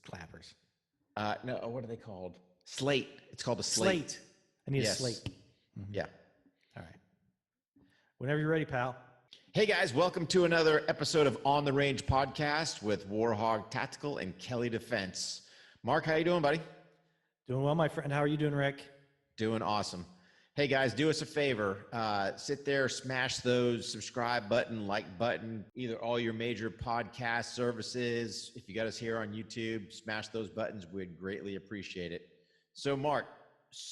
Clappers. No, what are they called? Slate. It's called a slate. I need a slate. Mm-hmm. Yeah. All right. Whenever you're ready, pal. Hey guys, welcome to another episode of On the Range podcast with War HOGG Tactical and Kelley Defense. Mark, how you doing, buddy? Doing well, my friend. How are you doing, Rick? Doing awesome. Hey guys, do us a favor. Sit there, smash those subscribe button, like button, either all your major podcast services. If you got us here on YouTube, smash those buttons. We'd greatly appreciate it. So Mark,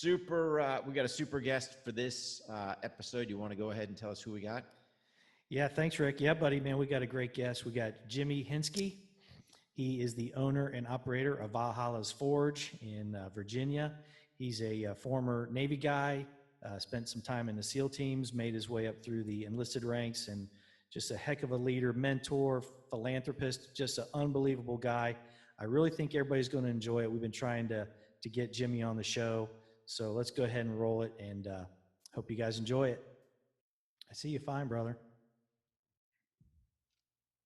we got a super guest for this episode. You want to go ahead and tell us who we got? Yeah, thanks, Rick. Yeah, buddy, man, we got a great guest. We got Jimmy Hintzke. He is the owner and operator of Valhallas Forge in Virginia. He's a former Navy guy. Spent some time in the SEAL teams, made his way up through the enlisted ranks, and just a heck of a leader, mentor, philanthropist, just an unbelievable guy. I really think everybody's going to enjoy it. We've been trying to get Jimmy on the show, so let's go ahead and roll it, and hope you guys enjoy it. I see you fine, brother.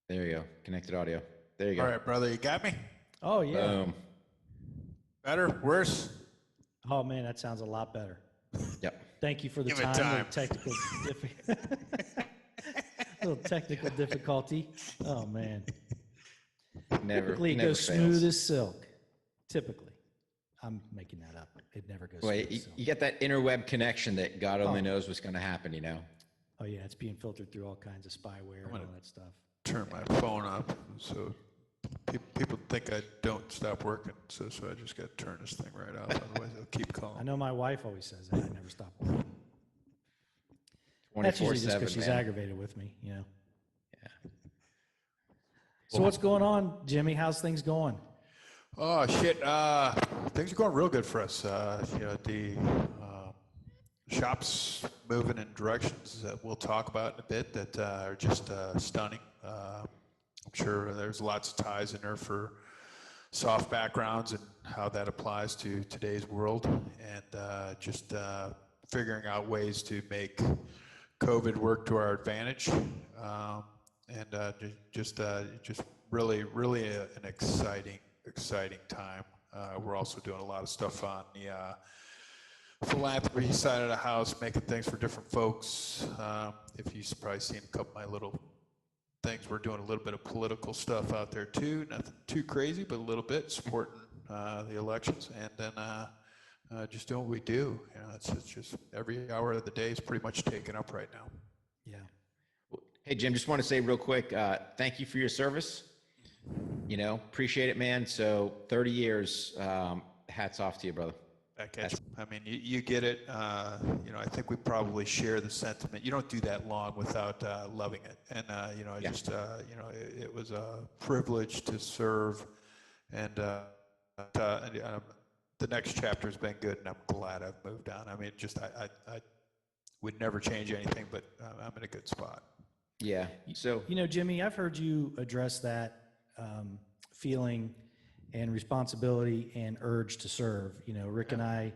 There you go. Connected audio. There you go. All right, brother, you got me? Oh, yeah. Boom. Better? Worse? Oh, man, that sounds a lot better. Yep. Thank you for the Give it time. time. Little technical difficulty. Oh, man. Typically it goes smooth as silk. Typically. I'm making that up. It never goes smooth as silk. You get that interweb connection that God only knows what's going to happen, you know? Oh, yeah. It's being filtered through all kinds of spyware and all that stuff. Turn my phone up so people think I don't stop working. So I just got to turn this thing right off. Otherwise, they'll keep calling. I know my wife always says that. I never stop working. 24/7, That's usually just because she's aggravated with me, you know? Yeah. So what's going on, Jimmy? How's things going? Oh, shit. Things are going real good for us. The shop's moving in directions that we'll talk about in a bit that are just stunning. I'm sure there's lots of ties in there for soft backgrounds and how that applies to today's world, and just figuring out ways to make COVID work to our advantage, and just really an exciting time. We're also doing a lot of stuff on the philanthropy side of the house, making things for different folks. If you've probably seen a couple of my little things, we're doing a little bit of political stuff out there too. Nothing too crazy, but a little bit supporting the elections, and then just doing what we do. You know, it's just every hour of the day is pretty much taken up right now. Yeah. Hey, Jim, just want to say real quick, thank you for your service. You know, appreciate it, man. So 30 years, hats off to you, brother. I mean, you get it. I think we probably share the sentiment. You don't do that long without loving it. And, it was a privilege to serve. And the next chapter has been good, and I'm glad I've moved on. I mean, I would never change anything, but I'm in a good spot. Yeah. So, Jimmy, I've heard you address that feeling and responsibility and urge to serve. Rick and I,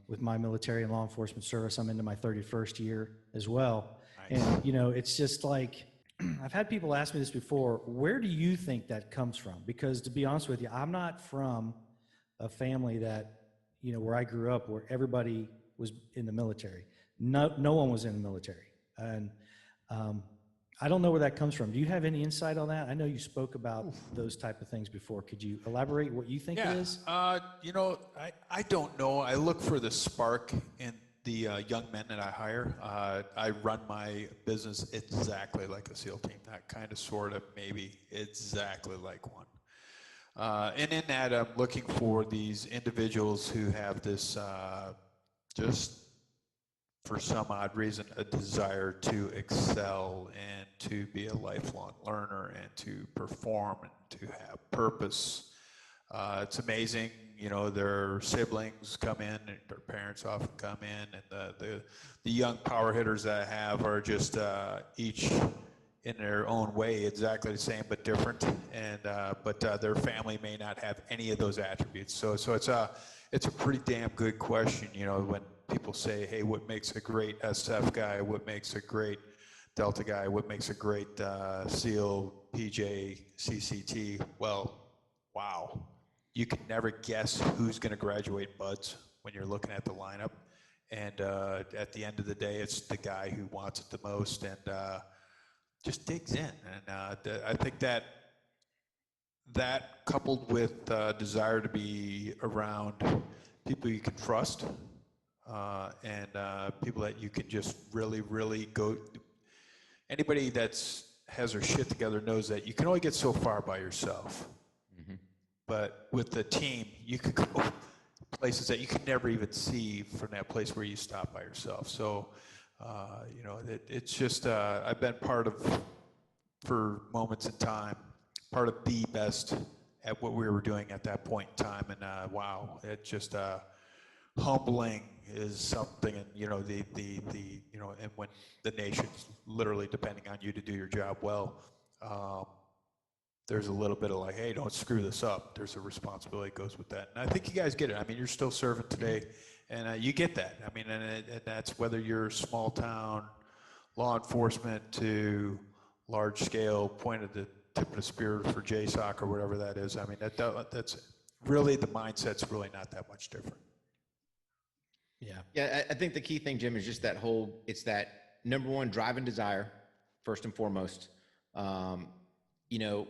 with my military and law enforcement service, I'm into my 31st year as well. Nice. And, it's just like, I've had people ask me this before, where do you think that comes from? Because to be honest with you, I'm not from a family that, where I grew up, where everybody was in the military. No one was in the military. And, I don't know where that comes from. Do you have any insight on that? I know you spoke about those type of things before. Could you elaborate what you think it is? I don't know. I look for the spark in the young men that I hire. I run my business exactly like a SEAL team, that kind of, sort of, maybe exactly like one. And in that, I'm looking for these individuals who have this just for some odd reason, a desire to excel and to be a lifelong learner and to perform and to have purpose. It's amazing, their siblings come in, and their parents often come in, and the young power hitters that I have are just each in their own way exactly the same but different, and but their family may not have any of those attributes. So it's a pretty damn good question, when people say, hey, what makes a great SF guy, what makes a great Delta guy, what makes a great SEAL, PJ, CCT? Well, wow. You can never guess who's going to graduate buds when you're looking at the lineup. And at the end of the day, it's the guy who wants it the most and just digs in. And I think that coupled with desire to be around people you can trust and people that you can just really, really go. Anybody has their shit together knows that you can only get so far by yourself. But with the team, you can go places that you can never even see from that place where you stop by yourself. So, it's just, I've been part of, for moments in time, part of the best at what we were doing at that point in time. And wow, it just, humbling is something, and, and when the nation's literally depending on you to do your job well, there's a little bit of like, hey, don't screw this up. There's a responsibility that goes with that. And I think you guys get it. I mean, you're still serving today, and you get that. I mean, and that's whether you're small town law enforcement to large scale, point at the tip of the spear for JSOC or whatever that is. I mean, that's really, the mindset's really not that much different. Yeah, I think the key thing, Jim, is just it's that number one, drive and desire, first and foremost.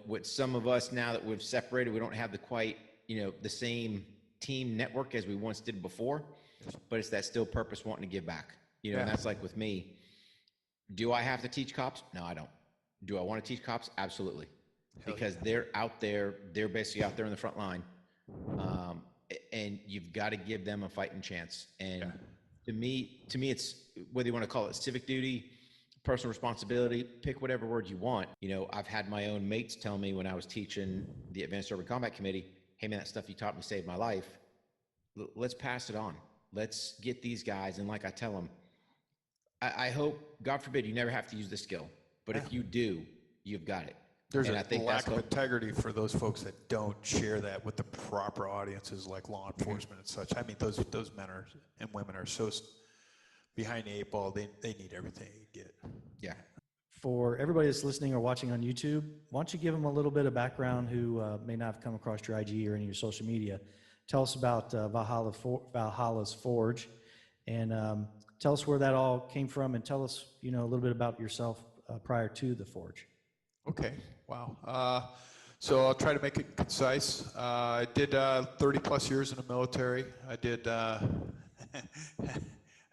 With some of us now that we've separated, we don't have the same team network as we once did before, but it's that still purpose wanting to give back, and that's like with me. Do I have to teach cops? No, I don't. Do I want to teach cops? Absolutely. Because they're out there, they're basically out there in the front line. And you've got to give them a fighting chance. And to me, it's whether you want to call it civic duty, personal responsibility, pick whatever word you want. I've had my own mates tell me when I was teaching the Advanced Urban Combat Committee, hey man, that stuff you taught me saved my life. Let's pass it on. Let's get these guys. And like I tell them, I hope, God forbid, you never have to use this skill. But if you do, you've got it. There's a lack of integrity for those folks that don't share that with the proper audiences like law enforcement and such. I mean, those men and women are so behind the eight ball. They need everything you get. Yeah. For everybody that's listening or watching on YouTube, why don't you give them a little bit of background who may not have come across your IG or any of your social media. Tell us about Valhallas Forge, and tell us where that all came from, and tell us, a little bit about yourself prior to the Forge. Okay, wow. So I'll try to make it concise. I did 30 plus years in the military. I did I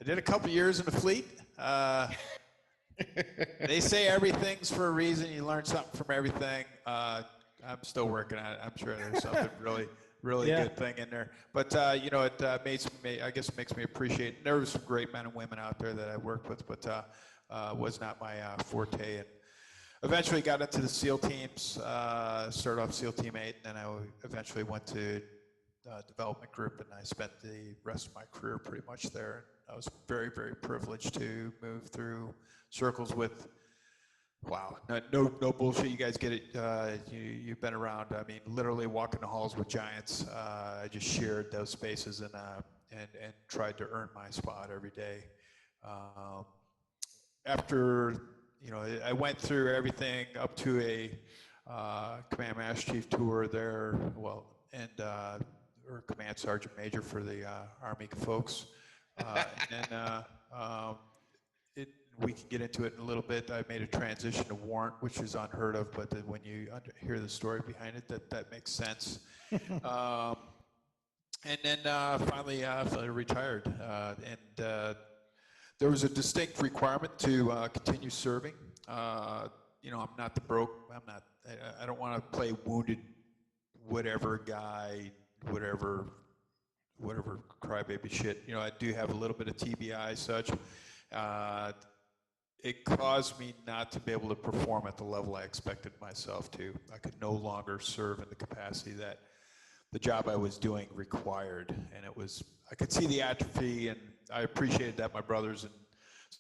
did a couple years in the fleet. They say everything's for a reason. You learn something from everything. I'm still working on it. I'm sure there's something really good thing in there. But it makes me appreciate. There were some great men and women out there that I worked with, but was not my forte. And eventually got into the SEAL teams. Started off SEAL Team 8, and then I eventually went to development group, and I spent the rest of my career pretty much there. I was very, very privileged to move through circles with, no bullshit. You guys get it. You've been around. I mean, literally walking the halls with giants. I just shared those spaces and tried to earn my spot every day. After, I went through everything up to a command master chief tour there, or command sergeant major for the Army folks. We can get into it in a little bit. I made a transition to warrant, which is unheard of, but when you hear the story behind it, that makes sense. And then finally retired. There was a distinct requirement to continue serving. I'm not the broke. I don't want to play wounded, whatever guy, whatever crybaby shit. I do have a little bit of TBI, such. it caused me not to be able to perform at the level I expected myself to. I could no longer serve in the capacity that the job I was doing required, and I could see the atrophy, and I appreciated that my brothers and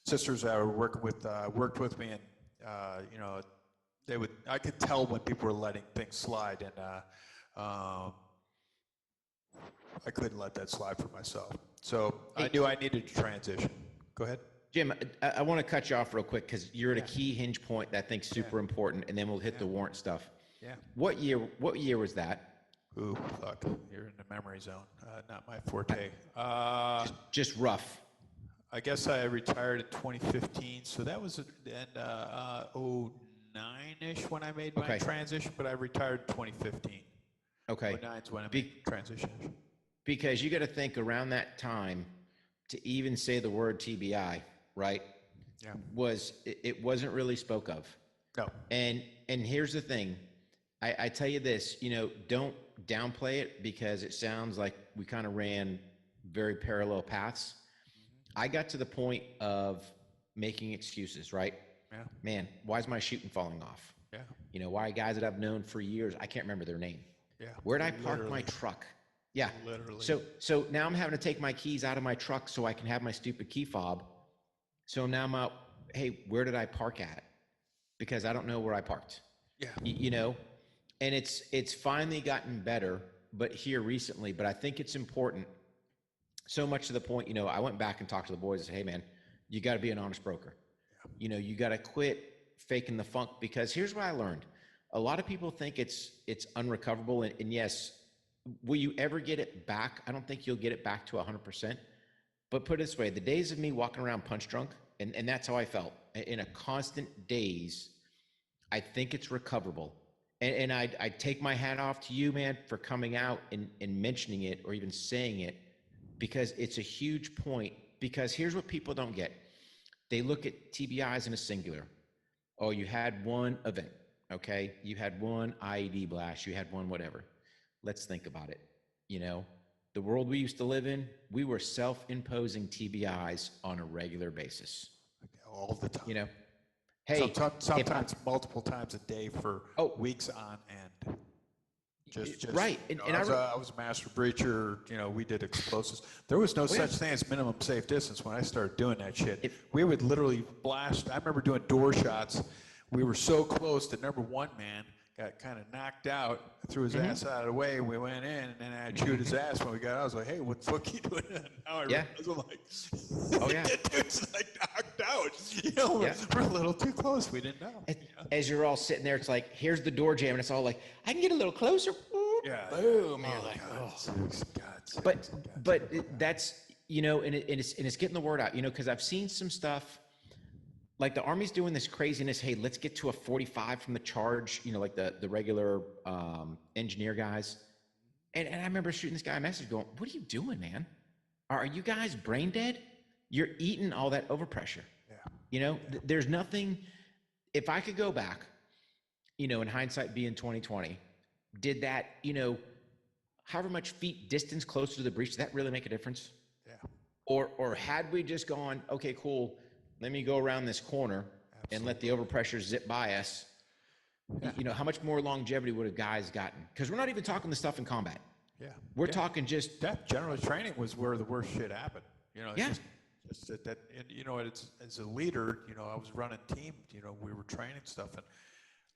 sisters that were working with worked with me, and I could tell when people were letting things slide, and I couldn't let that slide for myself. So I knew I needed to transition. Go ahead. Jim, I want to cut you off real quick because you're at a key hinge point that I think's super important, and then we'll hit the warrant stuff. Yeah. What year was that? Ooh, fuck. You're in the memory zone. Not my forte. Just rough. I guess I retired in 2015, so that was in 09-ish when I made my transition, but I retired in 2015. Okay. 09 is when I made transition. Because you got to think around that time to even say the word TBI, right? Yeah. It wasn't really spoke of. No. And here's the thing. I tell you this, don't downplay it because it sounds like we kind of ran very parallel paths. I got to the point of making excuses, right? Yeah. Man, why is my shooting falling off? Yeah. Why guys that I've known for years, I can't remember their name. Yeah. Where'd I park my truck? Yeah. Literally. So now I'm having to take my keys out of my truck so I can have my stupid key fob. So now I'm out, hey, where did I park at? Because I don't know where I parked. Yeah. And it's finally gotten better, but here recently, but I think it's important so much to the point, I went back and talked to the boys and said, hey man, you got to be an honest broker. Yeah. You got to quit faking the funk, because here's what I learned. A lot of people think it's unrecoverable. And yes, will you ever get it back? I don't think you'll get it back to 100%, but put it this way, the days of me walking around punch drunk, and that's how I felt in a constant daze, I think it's recoverable. And I take my hat off to you, man, for coming out and mentioning it or even saying it, because it's a huge point. Because here's what people don't get. They look at TBIs in a singular. Oh, you had one event, okay? You had one IED blast, you had one whatever. Let's think about it. The world we used to live in, we were self-imposing TBIs on a regular basis. All the time. Hey, sometimes multiple times a day for weeks on end. Just right. I was a master breacher. We did explosives. There was no such thing as minimum safe distance when I started doing that shit. We would literally blast. I remember doing door shots. We were so close that number one man got kind of knocked out, threw his ass out of the way. We went in, and then I chewed his ass when we got out. I was like, hey, what the fuck are you doing? And now I realize I'm like, oh yeah, that dude's like knocked out. We're a little too close. We didn't know. As you're all sitting there, it's like, here's the door jam, and it's all like, I can get a little closer. Yeah. Boom. You're like, But that's, and it's getting the word out, because I've seen some stuff. Like the Army's doing this craziness. Hey, let's get to a 45 from the charge, like the regular engineer guys. And I remember shooting this guy a message going, what are you doing, man? Are you guys brain dead? You're eating all that overpressure. Yeah. There's nothing. If I could go back, in hindsight being 2020, did that, however much feet distance closer to the breach, did that really make a difference? Yeah. Or had we just gone, okay, cool, let me go around this corner and let the overpressure zip by us. Yeah. How much more longevity would have guys gotten? Because we're not even talking the stuff in combat. Yeah. We're talking just that general training was where the worst shit happened. It's just that, and it's as a leader, I was running team, we were training stuff, and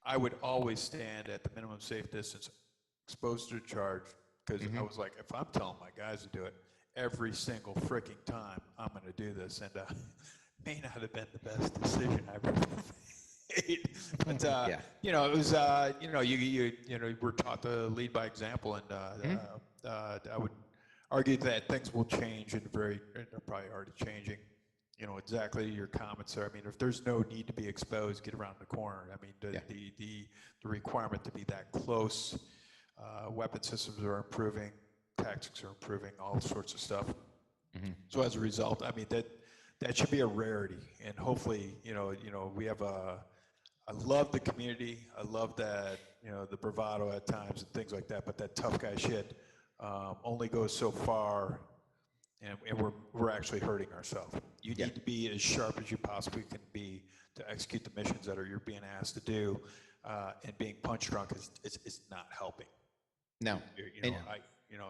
I would always stand at the minimum safe distance, exposed to the charge, because I was like, if I'm telling my guys to do it every single freaking time, I'm going to do this, and may not have been the best decision I've ever made, but it was we're taught to lead by example, and I would argue that things will change and they're probably already changing. Exactly your comments there. I mean, if there's no need to be exposed, get around the corner. I mean, the requirement to be that close, weapon systems are improving, tactics are improving, all sorts of stuff. So as a result, I mean that should be a rarity, and hopefully, we have I love the community. I love that, the bravado at times and things like that, but that tough guy shit only goes so far, and we're actually hurting ourselves. You need to be as sharp as you possibly can be to execute the missions that you're being asked to do, and being punch drunk is not helping. No.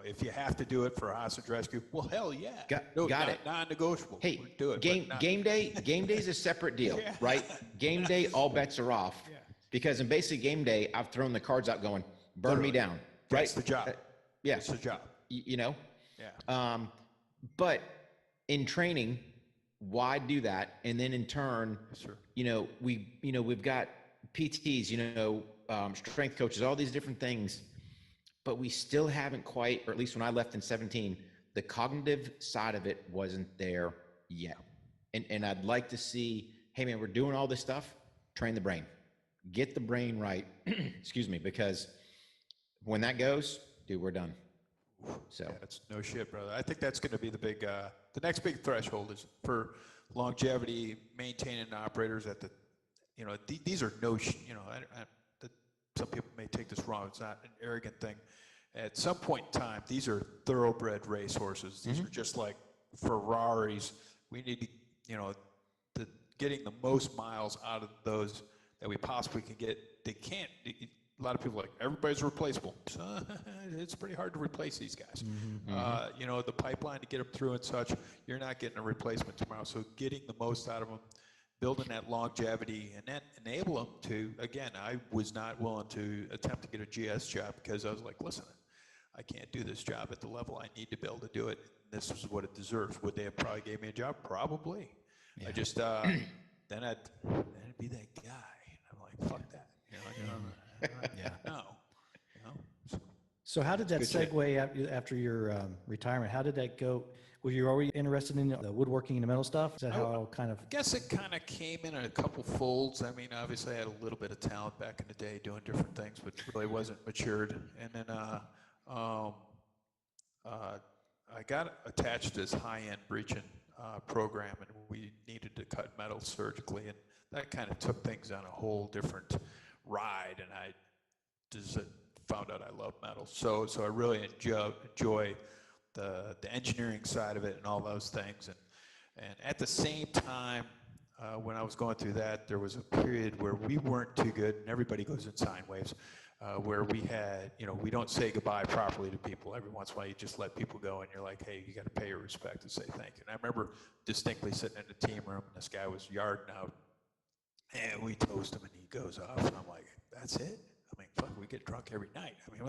If you have to do it for a hostage rescue, well, hell yeah. Got it. Non-negotiable. Hey, we'll do it. Game day is a separate deal, right? Game day, all bets are off. Yeah. Because in basic game day, I've thrown the cards out going, burn me down. Right? That's the job. Yeah. It's the job. Yeah. But in training, why do that? And then in turn, sure. We've got PTs, strength coaches, all these different things, but we still haven't quite, or at least when I left in 17, the cognitive side of it wasn't there yet. And I'd like to see, hey man, we're doing all this stuff, train the brain, get the brain right, excuse me, because when that goes, dude, we're done. So yeah, that's no shit, brother. I think that's going to be the next big threshold is for longevity, maintaining operators at the, these are some people may take this wrong. It's not an arrogant thing. At some point in time, these are thoroughbred racehorses. These are just like Ferraris. We need to, getting the most miles out of those that we possibly can get. They can't. A lot of people are like, everybody's replaceable. So, it's pretty hard to replace these guys. The pipeline to get them through and such, you're not getting a replacement tomorrow. So getting the most out of them, building that longevity, and then enable them to, again, I was not willing to attempt to get a GS job because I was like, listen, I can't do this job at the level I need to be able to do it. This is what it deserves. Would they have probably gave me a job? Probably. Yeah. I just, then I'd be that guy. And I'm like, fuck that. No. So how did that segue after your retirement? How did that go? Were you already interested in the woodworking and the metal stuff? Is that how kind of? I guess it kind of came in a couple folds. I mean, obviously I had a little bit of talent back in the day doing different things, but really wasn't matured. And then I got attached to this high-end breaching program, and we needed to cut metal surgically, and that kind of took things on a whole different ride, and I just found out I love metal. So I really enjoy the engineering side of it and all those things. And at the same time, when I was going through that, there was a period where we weren't too good, and everybody goes in sine waves, where we had, we don't say goodbye properly to people. Every once in a while, you just let people go, and you're like, hey, you got to pay your respect and say thank you. And I remember distinctly sitting in the team room, and this guy was yarding out, and we toast him, and he goes off, and I'm like, that's it? I mean, fuck, we get drunk every night. I mean,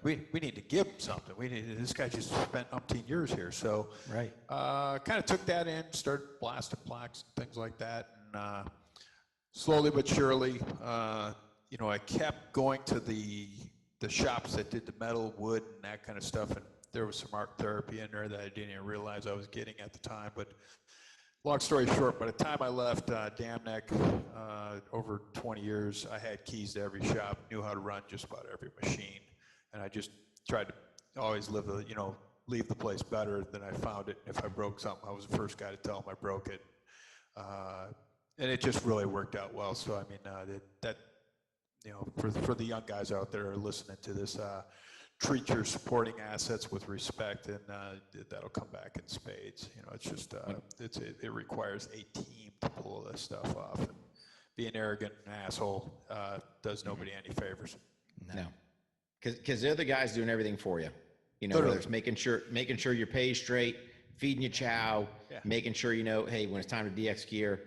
we need to give him something. This guy just spent umpteen years here. So, right. Kind of took that in, started blasting plaques and things like that. And slowly but surely, I kept going to the shops that did the metal, wood, and that kind of stuff. And there was some art therapy in there that I didn't even realize I was getting at the time. But long story short, by the time I left Dam Neck, over 20 years, I had keys to every shop, knew how to run just about every machine, and I just tried to always leave the place better than I found it. If I broke something, I was the first guy to tell them I broke it, and it just really worked out well. So I mean, for the young guys out there listening to this, treat your supporting assets with respect, and that'll come back in spades. It's just it requires a team to pull this stuff off. And being arrogant and asshole does nobody any favors. No, because they're the guys doing everything for you. Whether it's making sure your pay's straight, feeding you chow, making sure hey, when it's time to DX gear,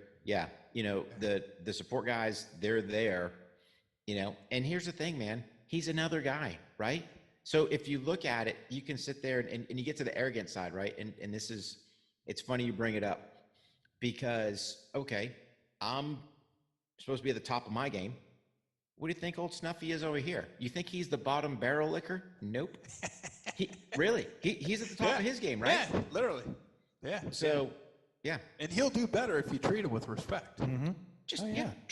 the support guys, they're there. And here's the thing, man, he's another guy, right? So if you look at it, you can sit there and you get to the arrogant side, right? And it's funny you bring it up because, okay, I'm supposed to be at the top of my game. What do you think old Snuffy is over here? You think he's the bottom barrel licker? Nope. He's at the top of his game, right? Yeah, literally. Yeah. So, yeah. And he'll do better if you treat him with respect. Mm-hmm. Just,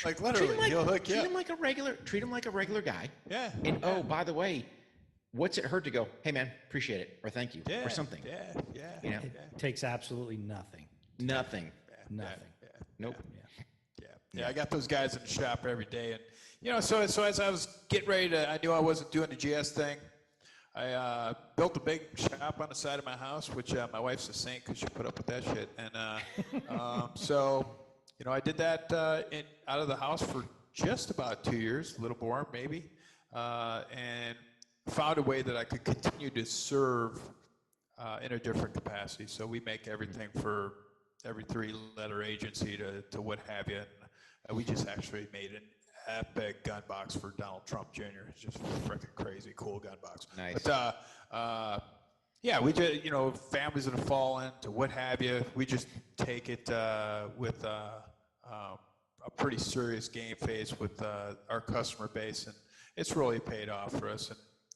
like literally, he'll hook you up. Treat him like a regular guy. Yeah. And oh, by the way, what's it hurt to go, hey man, appreciate it, or thank you, or something. Yeah. It takes absolutely nothing. Nothing. Nothing. Nope. Yeah, I got those guys in the shop every day, and so as I was getting ready to, I knew I wasn't doing the GS thing. I built a big shop on the side of my house, which my wife's a saint because she put up with that shit. And so, you know, I did that out of the house for just about 2 years, a little more maybe, and found a way that I could continue to serve in a different capacity. So we make everything for every 3-letter agency to what have you. And we just actually made an epic gun box for Donald Trump Jr. It's just freaking crazy cool gun box. Nice. But yeah, we just, you know, families that have fallen to what have you, we just take it with a pretty serious game face with our customer base, and it's really paid off for us.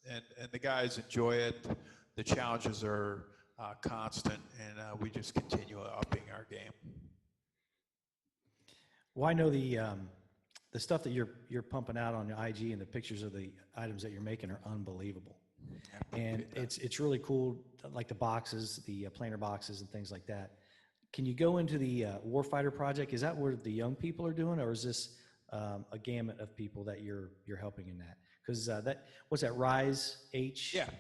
And the guys enjoy it. The challenges are constant, and we just continue upping our game. Well, I know the stuff that you're pumping out on your IG and the pictures of the items that you're making are unbelievable. And it's really cool, like the boxes, the planer boxes and things like that. Can you go into the Warfighter project? Is that where the young people are doing, or is this a gamut of people that you're helping in that? Because what's that, Rise H? Yeah.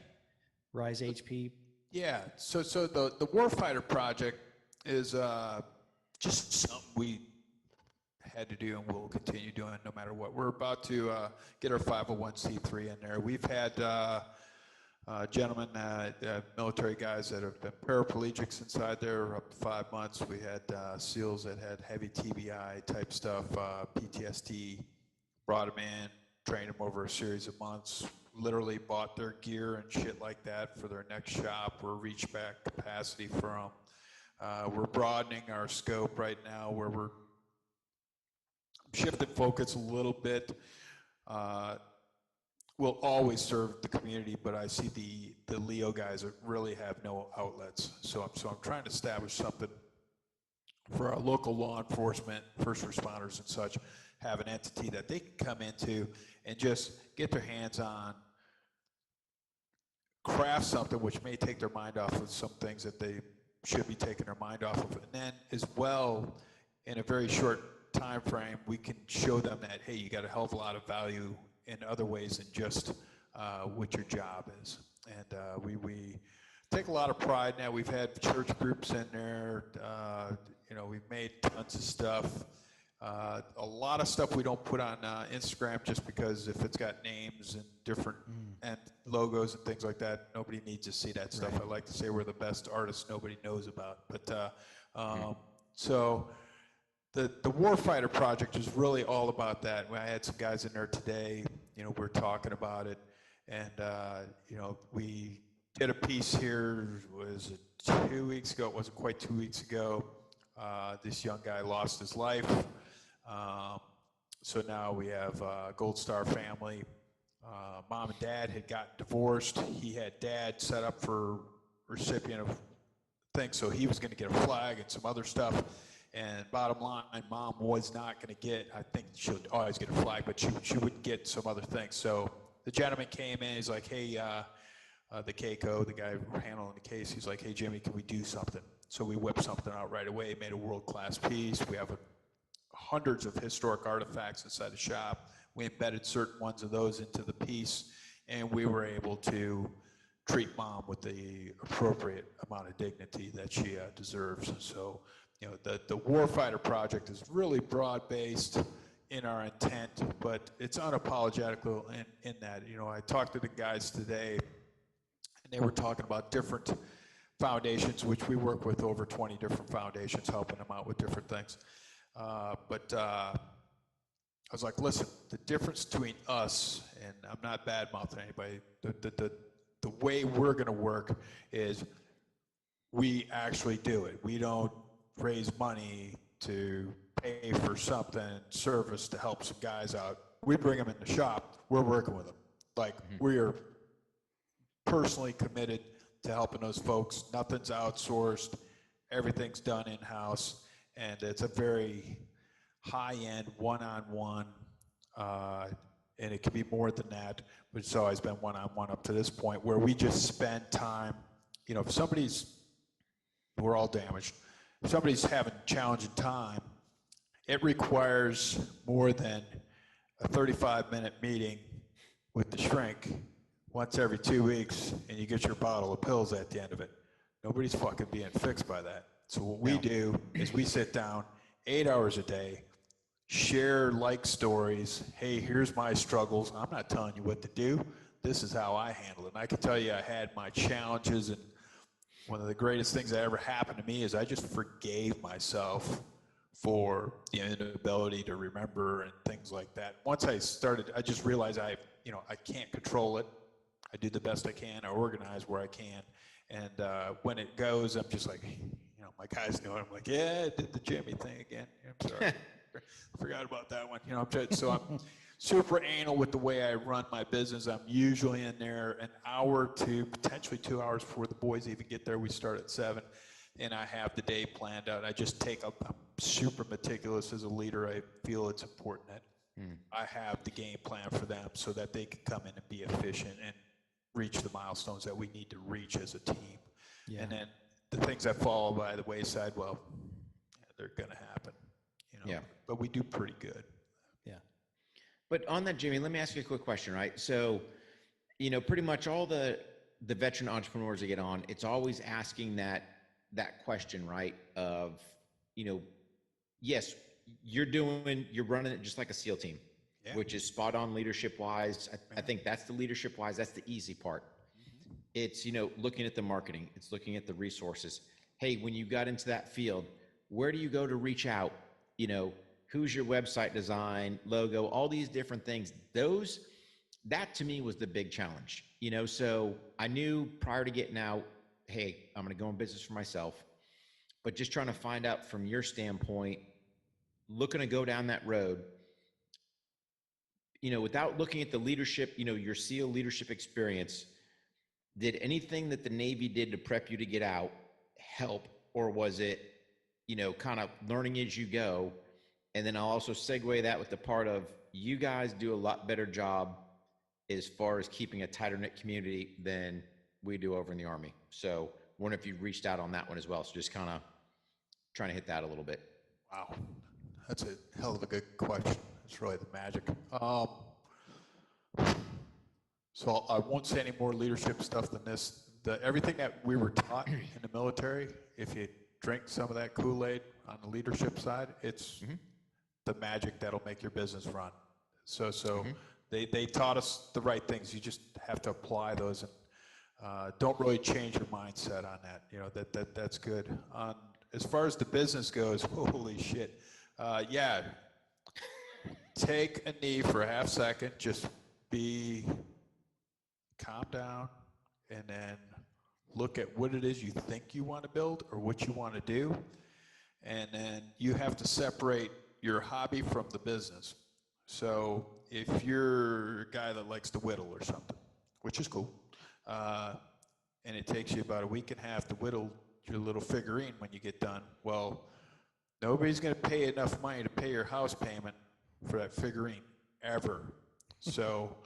Rise HP? Yeah, so the Warfighter project is just something we had to do and will continue doing no matter what. We're about to get our 501c3 in there. We've had gentlemen, military guys that have been paraplegics inside there up to 5 months. We had SEALs that had heavy TBI type stuff, PTSD, brought them in, trained them over a series of months, literally bought their gear and shit like that for their next shop. We're reach back capacity for them. We're broadening our scope right now where we're shifting focus a little bit. We'll always serve the community, but I see the Leo guys that really have no outlets. So I'm trying to establish something for our local law enforcement, first responders and such, have an entity that they can come into and just get their hands on, craft something which may take their mind off of some things that they should be taking their mind off of. And then as well, in a very short time frame, we can show them that, hey, you got a hell of a lot of value in other ways than just what your job is. And we take a lot of pride now. We've had church groups in there. You know, we've made tons of stuff. A lot of stuff we don't put on Instagram just because if it's got names and different and logos and things like that, nobody needs to see that stuff. Right. I like to say we're the best artists nobody knows about. But so the Warfighter project is really all about that. I had some guys in there today. You know, we're talking about it, and you know, we did a piece here. Was it 2 weeks ago? It wasn't quite 2 weeks ago. This young guy lost his life. So now we have Gold Star family. Mom and dad had gotten divorced. He had dad set up for recipient of things, so he was going to get a flag and some other stuff. And bottom line, mom was not going to get, I think she'll always get a flag, but she would get some other things. So the gentleman came in, he's like, hey, the Keiko, the guy handling the case, he's like, hey, Jimmy, can we do something? So we whipped something out right away, made a world-class piece. We have hundreds of historic artifacts inside the shop. We embedded certain ones of those into the piece, and we were able to treat mom with the appropriate amount of dignity that she deserves. So, you know, the Warfighter project is really broad-based in our intent, but it's unapologetical in that, you know, I talked to the guys today, and they were talking about different foundations, which we work with over 20 different foundations, helping them out with different things. But I was like, listen, the difference between us, and I'm not bad-mouthing anybody, the way we're going to work is we actually do it. We don't raise money to pay for something, service to help some guys out. We bring them in the shop. We're working with them. Like, we are personally committed to helping those folks. Nothing's outsourced. Everything's done in-house. And it's a very high-end, one-on-one, and it can be more than that, but it's always been one-on-one up to this point, where we just spend time, you know, if somebody's, we're all damaged, if somebody's having challenging time, it requires more than a 35-minute meeting with the shrink once every 2 weeks and you get your bottle of pills at the end of it. Nobody's fucking being fixed by that. So what we do is we sit down 8 hours a day, share like stories. Hey, here's my struggles. I'm not telling you what to do. This is how I handle it. And I can tell you I had my challenges, and one of the greatest things that ever happened to me is I just forgave myself for the inability to remember and things like that. Once I started, I just realized I can't control it. I do the best I can. I organize where I can. And when it goes, I'm just like, my guys know it. I'm like, yeah, I did the Jimmy thing again. I'm sorry. Forgot about that one. I'm super anal with the way I run my business. I'm usually in there an hour to potentially 2 hours before the boys even get there. We start at 7, and I have the day planned out. I just I'm super meticulous as a leader. I feel it's important that I have the game plan for them so that they can come in and be efficient and reach the milestones that we need to reach as a team. Yeah. And then the things that fall by the wayside, well, they're going to happen. Yeah. But we do pretty good. Yeah. But on that, Jimmy, let me ask you a quick question, right? So, pretty much all the veteran entrepreneurs that get on, it's always asking that question, right? Of, yes, you're running it just like a SEAL team, which is spot on leadership wise. I think that's the leadership wise. That's the easy part. Mm-hmm. It's, looking at the marketing. It's looking at the resources. Hey, when you got into that field, where do you go to reach out? Who's your website design, logo, all these different things. That to me was the big challenge, so I knew prior to getting out, hey, I'm going to go in business for myself, but just trying to find out from your standpoint, looking to go down that road, without looking at the leadership, your SEAL leadership experience, did anything that the Navy did to prep you to get out help, or was it, kind of learning as you go? And then I'll also segue that with the part of you guys do a lot better job as far as keeping a tighter knit community than we do over in the Army. So wonder if you reached out on that one as well. So just kind of trying to hit that a little bit. Wow. That's a hell of a good question. It's really the magic. So I won't say any more leadership stuff than this. Everything that we were taught in the military, if you drink some of that Kool-Aid on the leadership side, it's the magic that'll make your business run. So they taught us the right things. You just have to apply those, and don't really change your mindset on that. That's good. As far as the business goes, holy shit. Take a knee for a half second, just calm down, and then look at what it is you think you want to build or what you want to do. And then you have to separate your hobby from the business. So if you're a guy that likes to whittle or something, which is cool, and it takes you about a week and a half to whittle your little figurine when you get done, well, nobody's going to pay enough money to pay your house payment for that figurine ever. So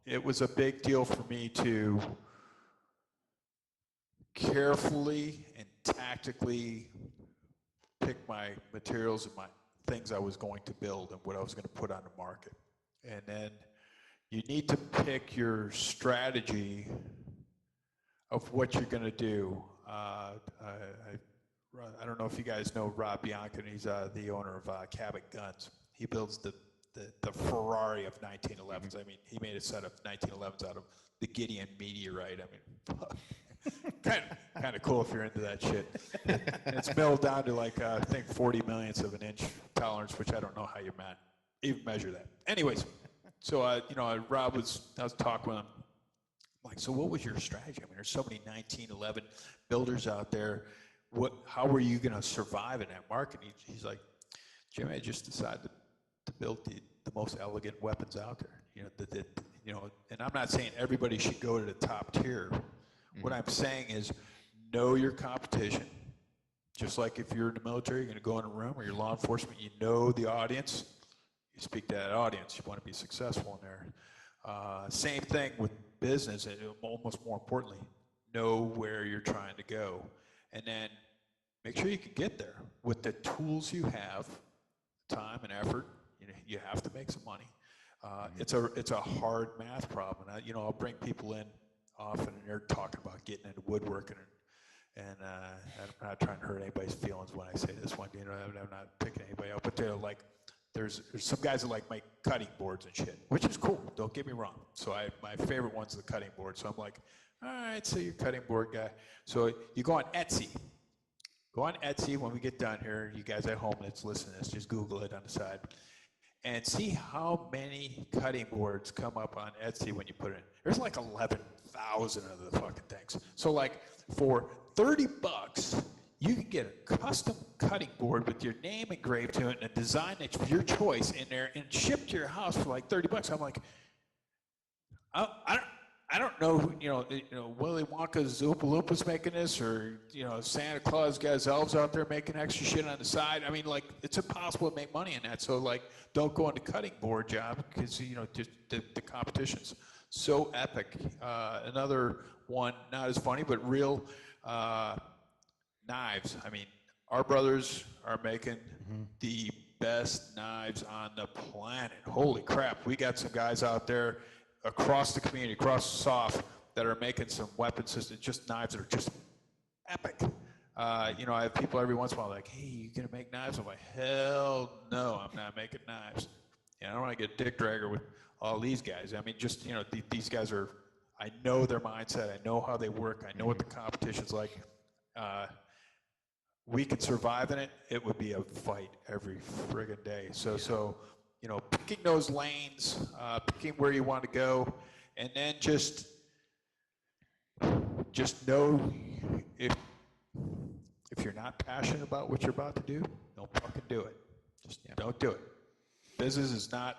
it was a big deal for me to carefully and tactically pick my materials and my things I was going to build and what I was going to put on the market. And then you need to pick your strategy of what you're going to do. I don't know if you guys know Rob Bianca. He's the owner of Cabot Guns. He builds the Ferrari of 1911s. I mean, he made a set of 1911s out of the Gideon meteorite. I mean, kind of cool if you're into that shit. And it's milled down to like I think 40 millionths of an inch tolerance, which I don't know how you even measure that. Anyways, so Rob I was talking with him. I'm like, so what was your strategy? I mean, there's so many 1911 builders out there. How were you going to survive in that market? He's like, Jimmy, I just decided to build the most elegant weapons out there. And I'm not saying everybody should go to the top tier. What I'm saying is know your competition. Just like if you're in the military, you're going to go in a room, or you're law enforcement, you know the audience. You speak to that audience. You want to be successful in there. Same thing with business, and almost more importantly, know where you're trying to go. And then make sure you can get there with the tools you have, time and effort. You have to make some money. It's a hard math problem. And I'll bring people in often, and they're talking about getting into woodworking, and I'm not trying to hurt anybody's feelings when I say this one. I'm not picking anybody up, but they're like, there's some guys that like make cutting boards and shit, which is cool. Don't get me wrong. So my favorite one's the cutting board. So I'm like, all right, so you're a cutting board guy. So you go on Etsy. Go on Etsy when we get done here. You guys at home that's listening to this, just Google it on the side. And see how many cutting boards come up on Etsy when you put it in. There's like 11,000 of the fucking things. So like for $30, you can get a custom cutting board with your name engraved to it and a design that's your choice in there and shipped to your house for like $30. I'm like, I don't know who, Willy Wonka's Oompa Loompas making this, or Santa Claus got his elves out there making extra shit on the side. I mean, like, it's impossible to make money in that. So like, don't go into cutting board job because just the competition's so epic. Another one, not as funny, but real. Knives. I mean, our brothers are making the best knives on the planet. Holy crap. We got some guys out there across the community, across the soft, that are making some weapon systems, just knives that are just epic. I have people every once in a while like, hey, you gonna make knives? I'm like, hell no, I'm not making knives. I don't want to get dick dragger with all these guys. I mean, just, these guys are, I know their mindset. I know how they work. I know what the competition's like. We could survive in it. It would be a fight every friggin' day. So picking those lanes, picking where you want to go, and then just know if you're not passionate about what you're about to do, don't fucking do it. Just don't do it. Business is not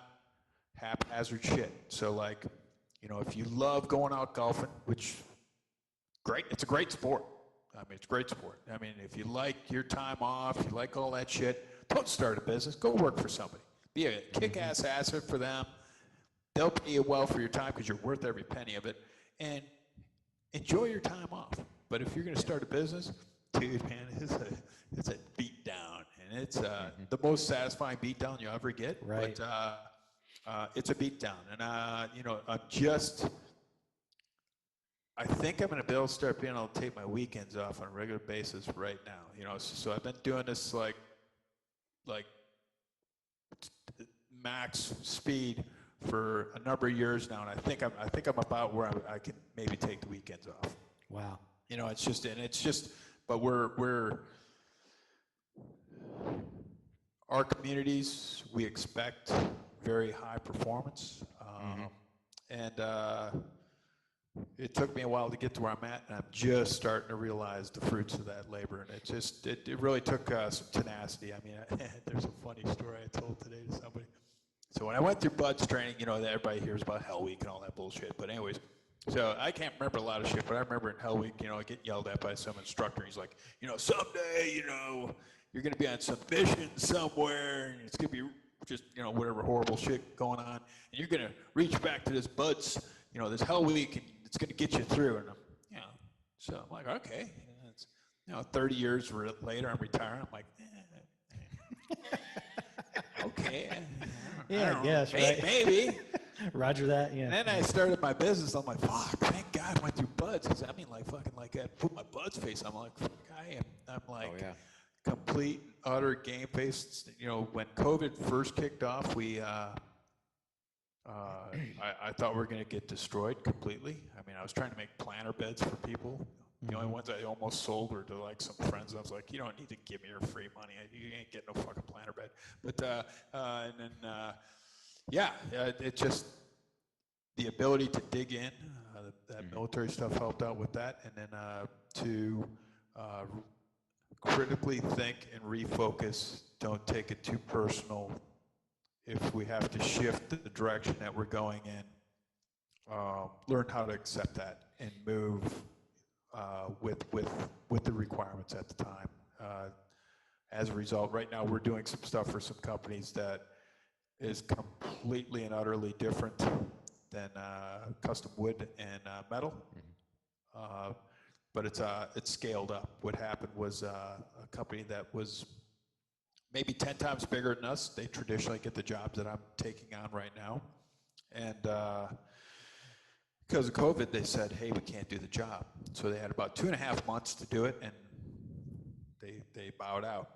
haphazard shit. So like, if you love going out golfing, which great, it's a great sport. I mean, it's a great sport. I mean, if you like your time off, you like all that shit, don't start a business. Go work for somebody. Be a kick-ass asset for them. They'll pay you well for your time because you're worth every penny of it. And enjoy your time off. But if you're going to start a business, dude, man, it's a beat down. And it's the most satisfying beat down you'll ever get. Right. But it's a beat down. And, I think I'm going to be able to start being able to take my weekends off on a regular basis right now. So I've been doing this like max speed for a number of years now, and I think I'm about where I can maybe take the weekends off. Wow. But our communities, we expect very high performance, and it took me a while to get to where I'm at, and I'm just starting to realize the fruits of that labor. And it really took some tenacity. I mean, there's a funny story I told today to somebody. So when I went through BUDS training, everybody hears about Hell Week and all that bullshit. But anyways, so I can't remember a lot of shit, but I remember in Hell Week, I get yelled at by some instructor. He's like, someday, you're going to be on some mission somewhere, and it's going to be just, whatever horrible shit going on. And you're going to reach back to this BUDS, this Hell Week, and it's going to get you through. And so I'm like, okay. And it's, 30 years later, I'm retiring. I'm like, okay. Yeah, I guess, right? Maybe. Roger that, yeah. And then I started my business. I'm like, fuck, thank God I went through BUDS. Because I put my BUDS face. I'm like, fuck, I'm like complete, utter game face. When COVID first kicked off, I thought we were going to get destroyed completely. I mean, I was trying to make planter beds for people. The only ones I almost sold were to like some friends. I was like, you don't need to give me your free money. You ain't getting no fucking planter bed. But it just, the ability to dig in, that military stuff helped out with that. And then to critically think and refocus, don't take it too personal. If we have to shift the direction that we're going in, learn how to accept that and move with the requirements at the time. As a result, right now we're doing some stuff for some companies that is completely and utterly different than custom wood and metal. But it's scaled up. What happened was a company that was maybe 10 times bigger than us. They traditionally get the jobs that I'm taking on right now. And because of COVID, they said, hey, we can't do the job. So they had about 2.5 months to do it, and they bowed out.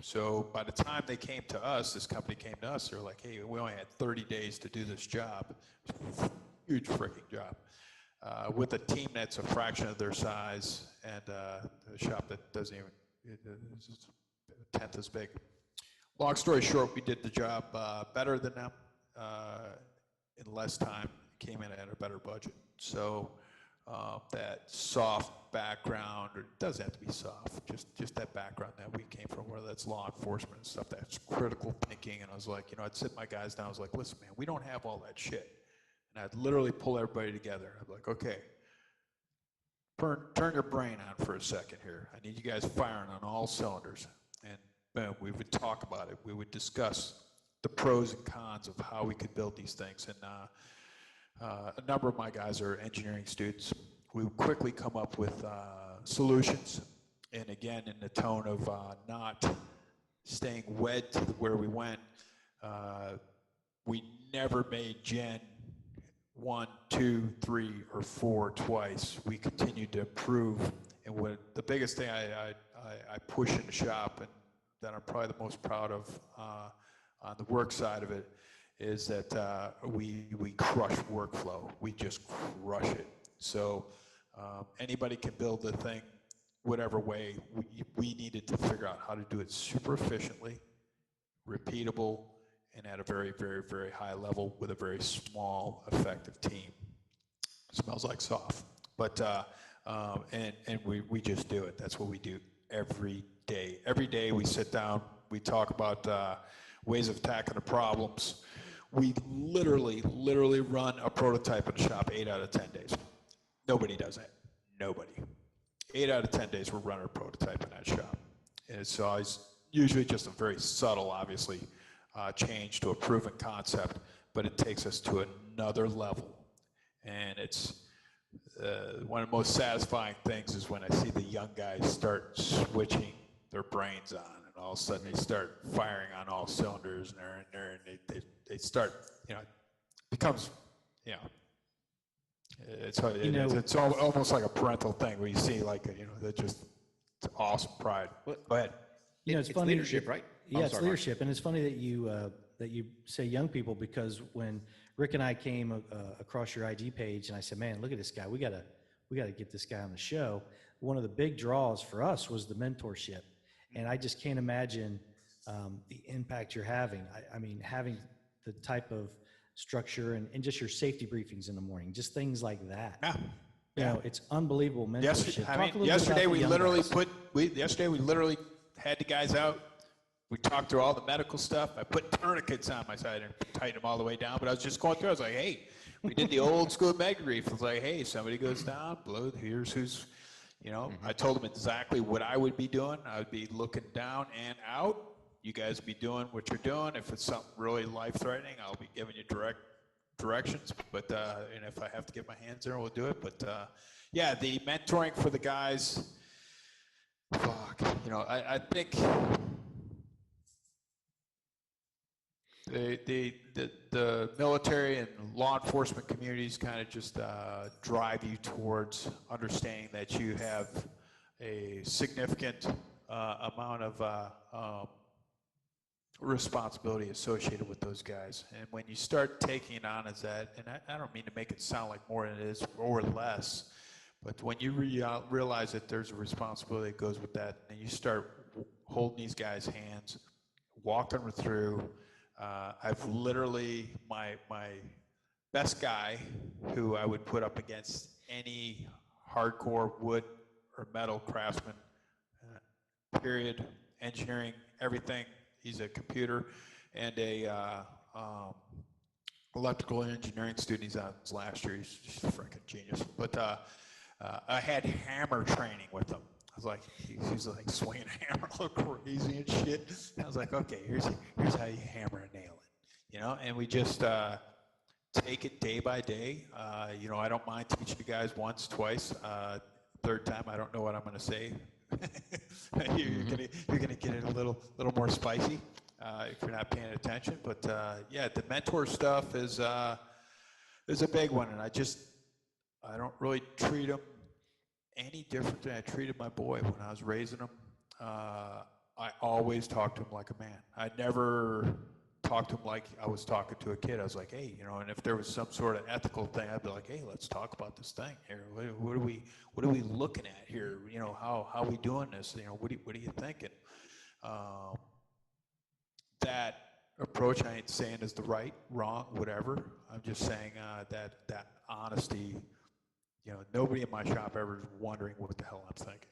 So by the time they came to us, this company came to us, they were like, hey, we only had 30 days to do this job. Huge freaking job. With a team that's a fraction of their size and a shop that doesn't even, it's a tenth as big. Long story short, we did the job better than them in less time, came in at a better budget. So that soft background, or it doesn't have to be soft, just that background that we came from, whether that's law enforcement and stuff, that's critical thinking. And I was like, I'd sit my guys down, I was like, listen, man, we don't have all that shit. And I'd literally pull everybody together. I'd be like, okay, turn your brain on for a second here. I need you guys firing on all cylinders. And boom, we would talk about it. We would discuss the pros and cons of how we could build these things. And a number of my guys are engineering students. We would quickly come up with solutions. And again, in the tone of not staying wed to where we went, we never made Gen 1, 2, 3, or 4 twice. We continued to improve. And what the biggest thing I push in the shop, and that I'm probably the most proud of on the work side of it, is that we crush workflow. We just crush it. So anybody can build the thing whatever way. We needed to figure out how to do it super efficiently, repeatable, and at a very, very, very high level with a very small, effective team. Smells like soft, but and we just do it. That's what we do every day. Every day we sit down, we talk about ways of attacking the problems. We literally run a prototype in the shop 8 out of 10 days. Nobody does that. Nobody. 8 out of 10 days we're running a prototype in that shop, and it's always usually just a very subtle, obviously, change to a proven concept, but it takes us to another level. And it's one of the most satisfying things is when I see the young guys start switching their brains on, and all of a sudden they start firing on all cylinders, and they're in there, and they start, it becomes, it's almost like a parental thing where you see that just, it's awesome pride. Go ahead. It's funny, leadership, right? Yeah, it's leadership, and it's funny that you say young people, because when Rick and I came across your IG page, and I said, "Man, look at this guy. We gotta get this guy on the show." One of the big draws for us was the mentorship, and I just can't imagine the impact you're having. I mean, having the type of structure and just your safety briefings in the morning, just things like that. Yeah. It's unbelievable mentorship. Yesterday we literally had the guys out. We talked through all the medical stuff. I put tourniquets on my side and tightened them all the way down. But I was just going through. I was like, hey, we did the old school med grief. I was like, hey, somebody goes down, blow. Here's who's, I told them exactly what I would be doing. I would be looking down and out. You guys be doing what you're doing. If it's something really life-threatening, I'll be giving you direct directions. But and if I have to get my hands there, we'll do it. But yeah, the mentoring for the guys. Fuck, I think the military and law enforcement communities kind of just drive you towards understanding that you have a significant amount of responsibility associated with those guys. And when you start taking it on as that, and I don't mean to make it sound like more than it is or less, but when you realize that there's a responsibility that goes with that, and you start holding these guys' hands, walking them through, I've literally, my best guy who I would put up against any hardcore wood or metal craftsman, period, engineering, everything. He's a computer and a electrical engineering student. He's on his last year. He's a freaking genius. But I had hammer training with him. I was like, he's like swinging a hammer all crazy and shit. And I was like, okay, here's how you hammer and nail it, And we just take it day by day. I don't mind teaching you guys once, twice, third time. I don't know what I'm going to say. You're gonna get it a little more spicy if you're not paying attention. But yeah, the mentor stuff is It's a big one, and I don't really treat them any different than I treated my boy when I was raising him. I always talked to him like a man. I never talked to him like I was talking to a kid. I was like, hey, and if there was some sort of ethical thing, I'd be like, hey, let's talk about this thing here. What are we looking at here? How are we doing this? What are you thinking? That approach, I ain't saying is the right, wrong, whatever. I'm just saying that honesty. Nobody in my shop ever is wondering what the hell I'm thinking.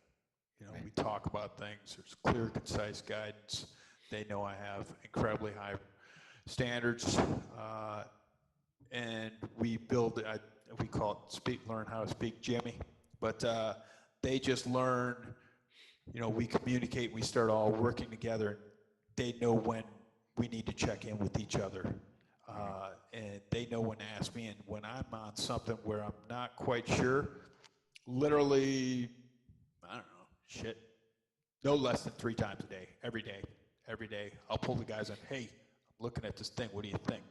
Right. We talk about things. There's clear, concise guidance. They know I have incredibly high standards, and we build. We call it learn how to speak Jimmy, but they just learn. We communicate. We start all working together. They know when we need to check in with each other, and they know when to ask me. And when I'm on something where I'm not quite sure, literally, I don't know. Shit, no less than 3 times a day, every day. I'll pull the guys in. Hey, I'm looking at this thing. What do you think?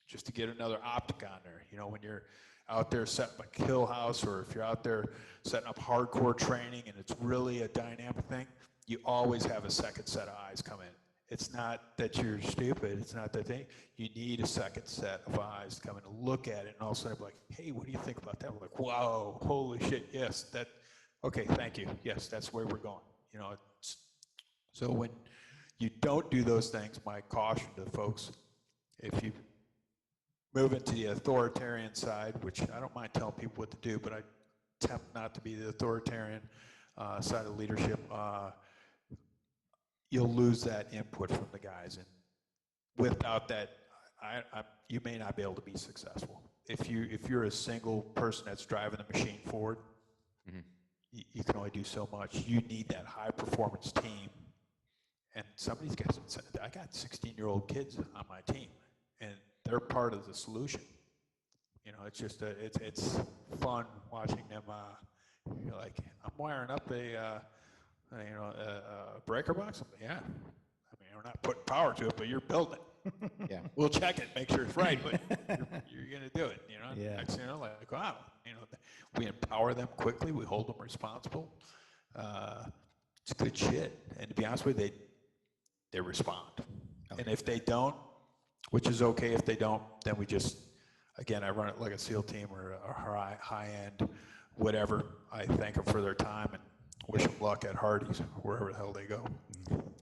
Just to get another optic on there. When you're out there setting up a kill house, or if you're out there setting up hardcore training and it's really a dynamic thing, you always have a second set of eyes come in. It's not that you're stupid. It's not that you need a second set of eyes to come in and look at it, and all of a sudden be like, hey, what do you think about that? We're like, wow, holy shit, yes, that. Okay, thank you. Yes, that's where we're going. So when you don't do those things, my caution to folks, if you move into the authoritarian side, which I don't mind telling people what to do, but I attempt not to be the authoritarian side of leadership, you'll lose that input from the guys. And without that, you may not be able to be successful. If you're a single person that's driving the machine forward, you can only do so much. You need that high performance team. And some of these guys, I got 16-year-old kids on my team, and they're part of the solution. It's just it's fun watching them. You're like, I'm wiring up a breaker box. Yeah, we're not putting power to it, but you're building it. Yeah, we'll check it, make sure it's right, but you're going to do it. Yeah. Next thing like wow, we empower them quickly. We hold them responsible. It's good shit. And to be honest with you, they respond. Okay. And if they don't, which is okay if they don't, then we just, again, I run it like a SEAL team or a high-end whatever. I thank them for their time and wish them luck at Hardee's, wherever the hell they go.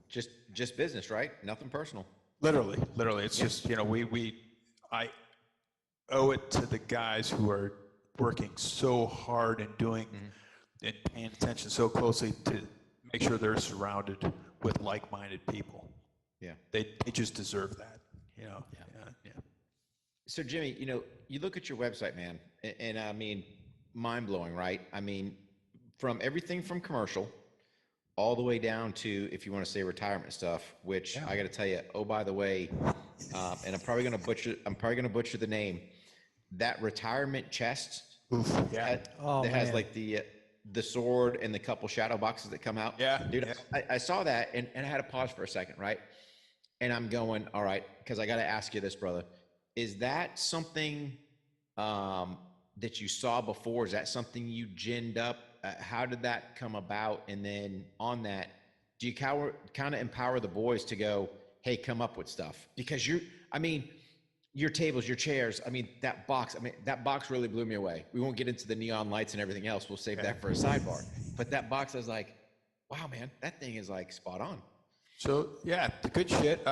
Just business, right? Nothing personal. Literally. It's just, I owe it to the guys who are working so hard and doing and paying attention so closely to make sure they're surrounded with like-minded people. Yeah. They just deserve that, Yeah. So Jimmy, you look at your website, man, and I mean, mind-blowing, right? I mean, from everything from commercial all the way down to, if you want to say, retirement stuff, which I got to tell you, oh, by the way, and I'm probably going to butcher the name, that retirement chest. Oof, yeah. That has like the sword and the couple shadow boxes that come out. Yeah. Dude, yeah. I saw that and I had to pause for a second, right? And I'm going, all right, because I got to ask you this, brother. Is that something that you saw before? Is that something you ginned up? How did that come about? And then on that, do you kind of empower the boys to go, hey, come up with stuff? Because your tables, your chairs, that box really blew me away. We won't get into the neon lights and everything else. We'll save that for a sidebar. But that box, I was like, wow, man, that thing is like spot on. So, yeah, the good shit.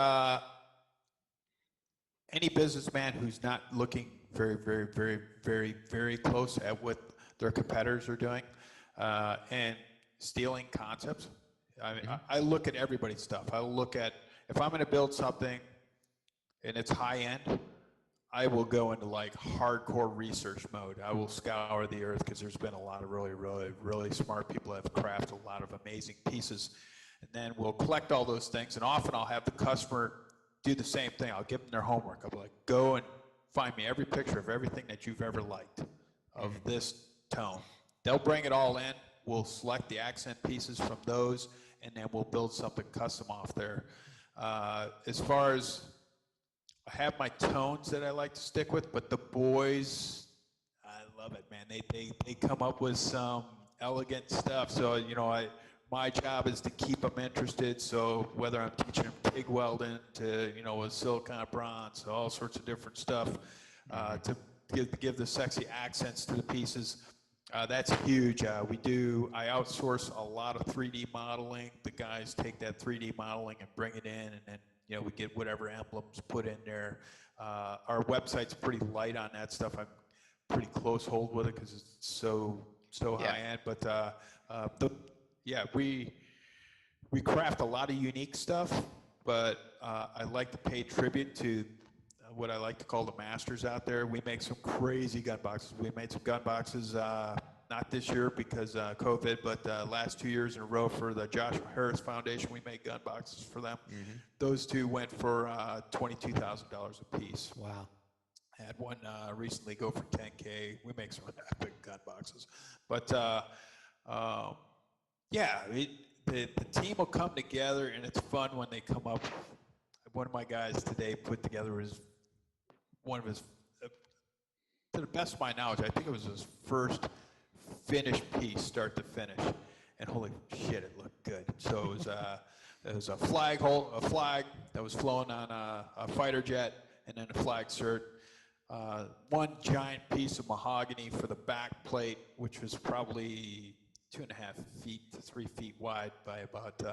Any businessman who's not looking very, very, very, very, very close at what their competitors are doing and stealing concepts. I look at everybody's stuff. I look at, if I'm going to build something and it's high end, I will go into like hardcore research mode. I will scour the earth because there's been a lot of really, really, really smart people that have crafted a lot of amazing pieces. And then we'll collect all those things. And often I'll have the customer do the same thing. I'll give them their homework. I'll be like, go and find me every picture of everything that you've ever liked of this tone. They'll bring it all in. We'll select the accent pieces from those, and then we'll build something custom off there. As far as I have my tones that I like to stick with, but the boys, I love it, man. They come up with some elegant stuff. So, you know, my job is to keep them interested. So whether I'm teaching them TIG welding to, you know, a silicon bronze, all sorts of different stuff, to give the sexy accents to the pieces. That's huge. I outsource a lot of 3D modeling. The guys take that 3D modeling and bring it in, and then, you know, we get whatever emblems put in there. Our website's pretty light on that stuff. I'm pretty close hold with it because it's so high end. But we craft a lot of unique stuff, but I like to pay tribute to what I like to call the masters out there. We make some crazy gun boxes. We made some gun boxes, not this year because COVID, but last 2 years in a row for the Joshua Harris Foundation. We made gun boxes for them. Mm-hmm. Those two went for $22,000 a piece. Wow. I had one recently go for $10K. We make some epic gun boxes. But the team will come together, and it's fun when they come up. One of my guys today put together one of his, to the best of my knowledge, I think it was his first finished piece, start to finish, and holy shit, it looked good. So it was a flag that was flown on a fighter jet, and then a flag cert. One giant piece of mahogany for the back plate, which was probably 2.5 feet to 3 feet wide by about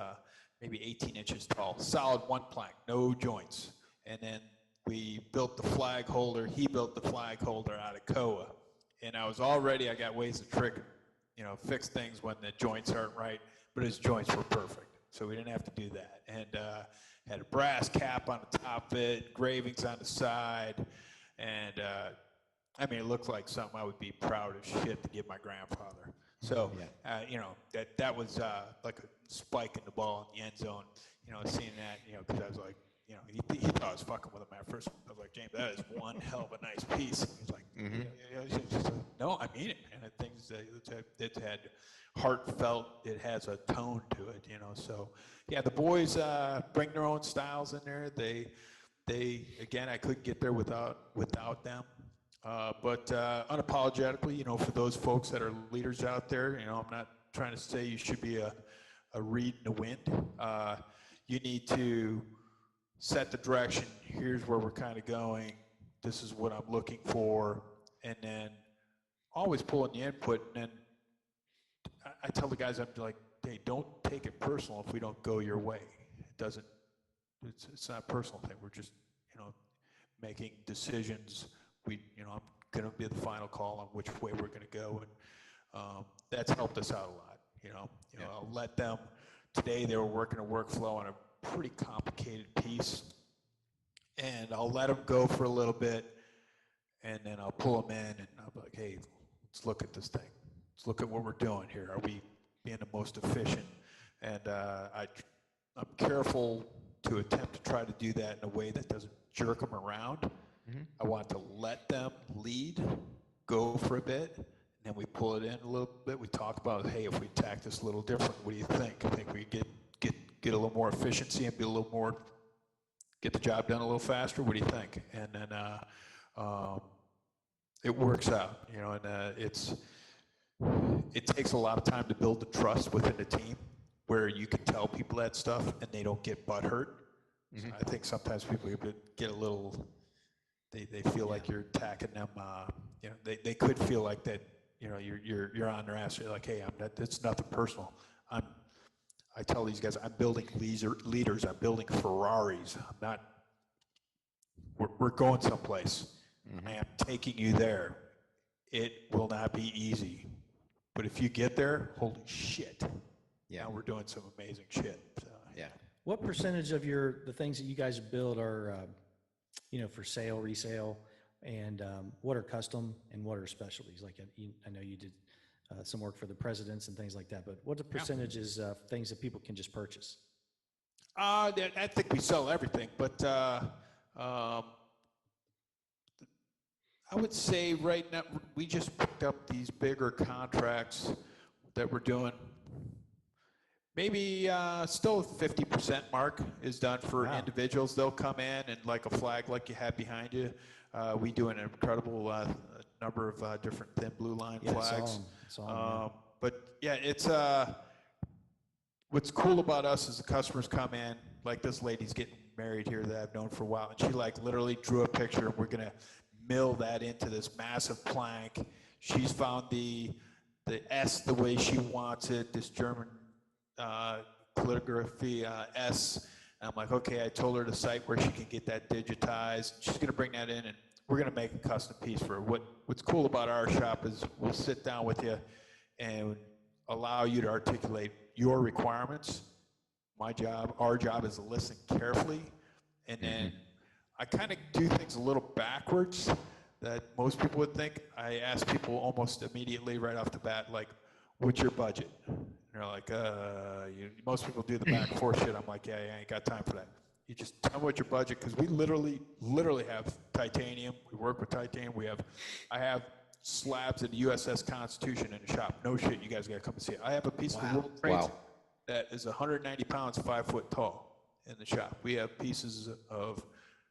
maybe 18 inches tall. Solid one plank, no joints. And then we built the flag holder. He built the flag holder out of Koa. And I got ways to fix things when the joints aren't right, but his joints were perfect. So we didn't have to do that. And had a brass cap on the top of it, engravings on the side. And it looked like something I would be proud as shit to give my grandfather. So, that was like a spike in the ball in the end zone, seeing that, because I was like, he thought I was fucking with him at first. I was like, James, that is one hell of a nice piece. He's like, no, I mean it. And I think it had heartfelt, it has a tone to it, So, yeah, the boys bring their own styles in there. They again, I couldn't get there without them. But unapologetically, for those folks that are leaders out there, I'm not trying to say you should be a reed in the wind. You need to set the direction. Here's where we're kind of going. This is what I'm looking for. And then always pulling the input. And then I tell the guys, I'm like, hey, don't take it personal if we don't go your way. It's not a personal thing. We're just, making decisions. I'm going to be the final call on which way we're going to go, and that's helped us out a lot. I'll let them. Today they were working a workflow on a pretty complicated piece, and I'll let them go for a little bit, and then I'll pull them in, and I'll be like, hey, let's look at this thing. Let's look at what we're doing here. Are we being the most efficient? And I'm careful to attempt to try to do that in a way that doesn't jerk them around. Mm-hmm. I want to let them lead, go for a bit, and then we pull it in a little bit. We talk about, hey, if we attack this a little different, what do you think? I think we get a little more efficiency and be a little more, get the job done a little faster. What do you think? And then it works out, and it takes a lot of time to build the trust within the team where you can tell people that stuff and they don't get butthurt. Mm-hmm. So I think sometimes people get a little, they feel like you're attacking them. They could feel like that. You're on their ass. You're like, hey, it's nothing personal. I tell these guys, I'm building leaders. I'm building Ferraris. I'm not. We're going someplace. Mm-hmm. I am taking you there. It will not be easy, but if you get there, holy shit! Yeah, now we're doing some amazing shit. So, yeah. What percentage of the things that you guys build are, for sale, resale, and what are custom and what are specialties? Like I know you did some work for the presidents and things like that, but what the percentages of things that people can just purchase? I think we sell everything, but I would say right now we just picked up these bigger contracts that we're doing. Maybe still 50% mark is done for individuals. They'll come in and like a flag like you have behind you. We do an incredible number of different thin blue line flags. But yeah, it's what's cool about us is the customers come in, like this lady's getting married here that I've known for a while, and she like literally drew a picture, and we're gonna mill that into this massive plank. She's found the S the way she wants it, this German calligraphy S. And I'm like, okay, I told her the site where she can get that digitized. She's gonna bring that in, and we're gonna make a custom piece for her. What's cool about our shop is we'll sit down with you and allow you to articulate your requirements. Our job is to listen carefully, and then I kind of do things a little backwards that most people would think. I ask people almost immediately right off the bat, like, what's your budget? And they're like, most people do the back and forth shit. I'm like, yeah, I ain't got time for that. You just tell me what your budget, because we literally have titanium. We work with titanium. I have slabs of the USS Constitution in the shop. No shit, you guys gotta come and see it. I have a piece of the World Trade that is 190 pounds, 5 foot tall in the shop. We have pieces of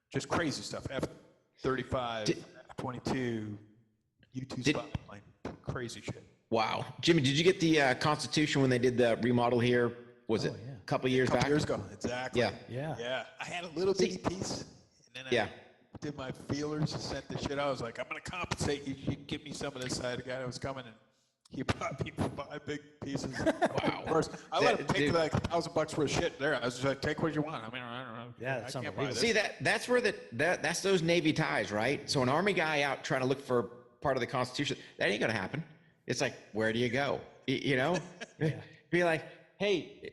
just crazy stuff. F-35, F-22, U-2 spot plane, crazy shit. Wow. Jimmy, did you get the Constitution when they did the remodel here? Was it a couple years back? Years ago, exactly. Yeah. I had a little bitty piece, and then I did my feelers and sent the shit out. I was like, I'm going to compensate you. You give me some of this side. The guy that was coming, and he bought me 5 big pieces. Wow. I let him take like $1,000 worth of shit there. I was just like, take what you want. I mean, I don't know. Yeah, that's unbelievable. See, that's where that's those Navy ties, right? So an Army guy out trying to look for part of the Constitution, that ain't going to happen. It's like, where do you go? You know? Be like, hey,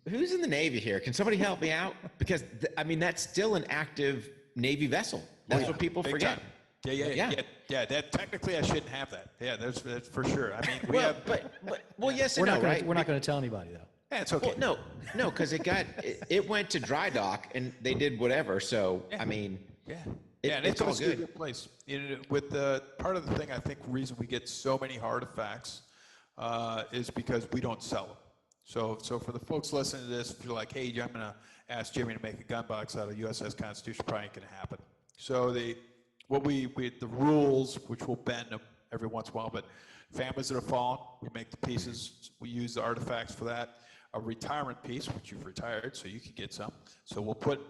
who's in the Navy here? Can somebody help me out? Because, I mean, that's still an active Navy vessel. That's what people forget. Time. Yeah. That technically, I shouldn't have that. Yeah, that's for sure. I mean, yes and no, right? We're not going to tell anybody though. Yeah, it's okay. Well, no, because it went to dry dock and they did whatever. So I mean, it's all good. A good place. With the part of the thing, I think reason we get so many artifacts is because we don't sell them. So for the folks listening to this, if you're like, hey, I'm going to ask Jimmy to make a gun box out of USS Constitution, probably ain't going to happen. So the rules, which we'll bend them every once in a while, but families that have fallen, we make the pieces. We use the artifacts for that. A retirement piece, which you've retired, so you can get some. So we'll put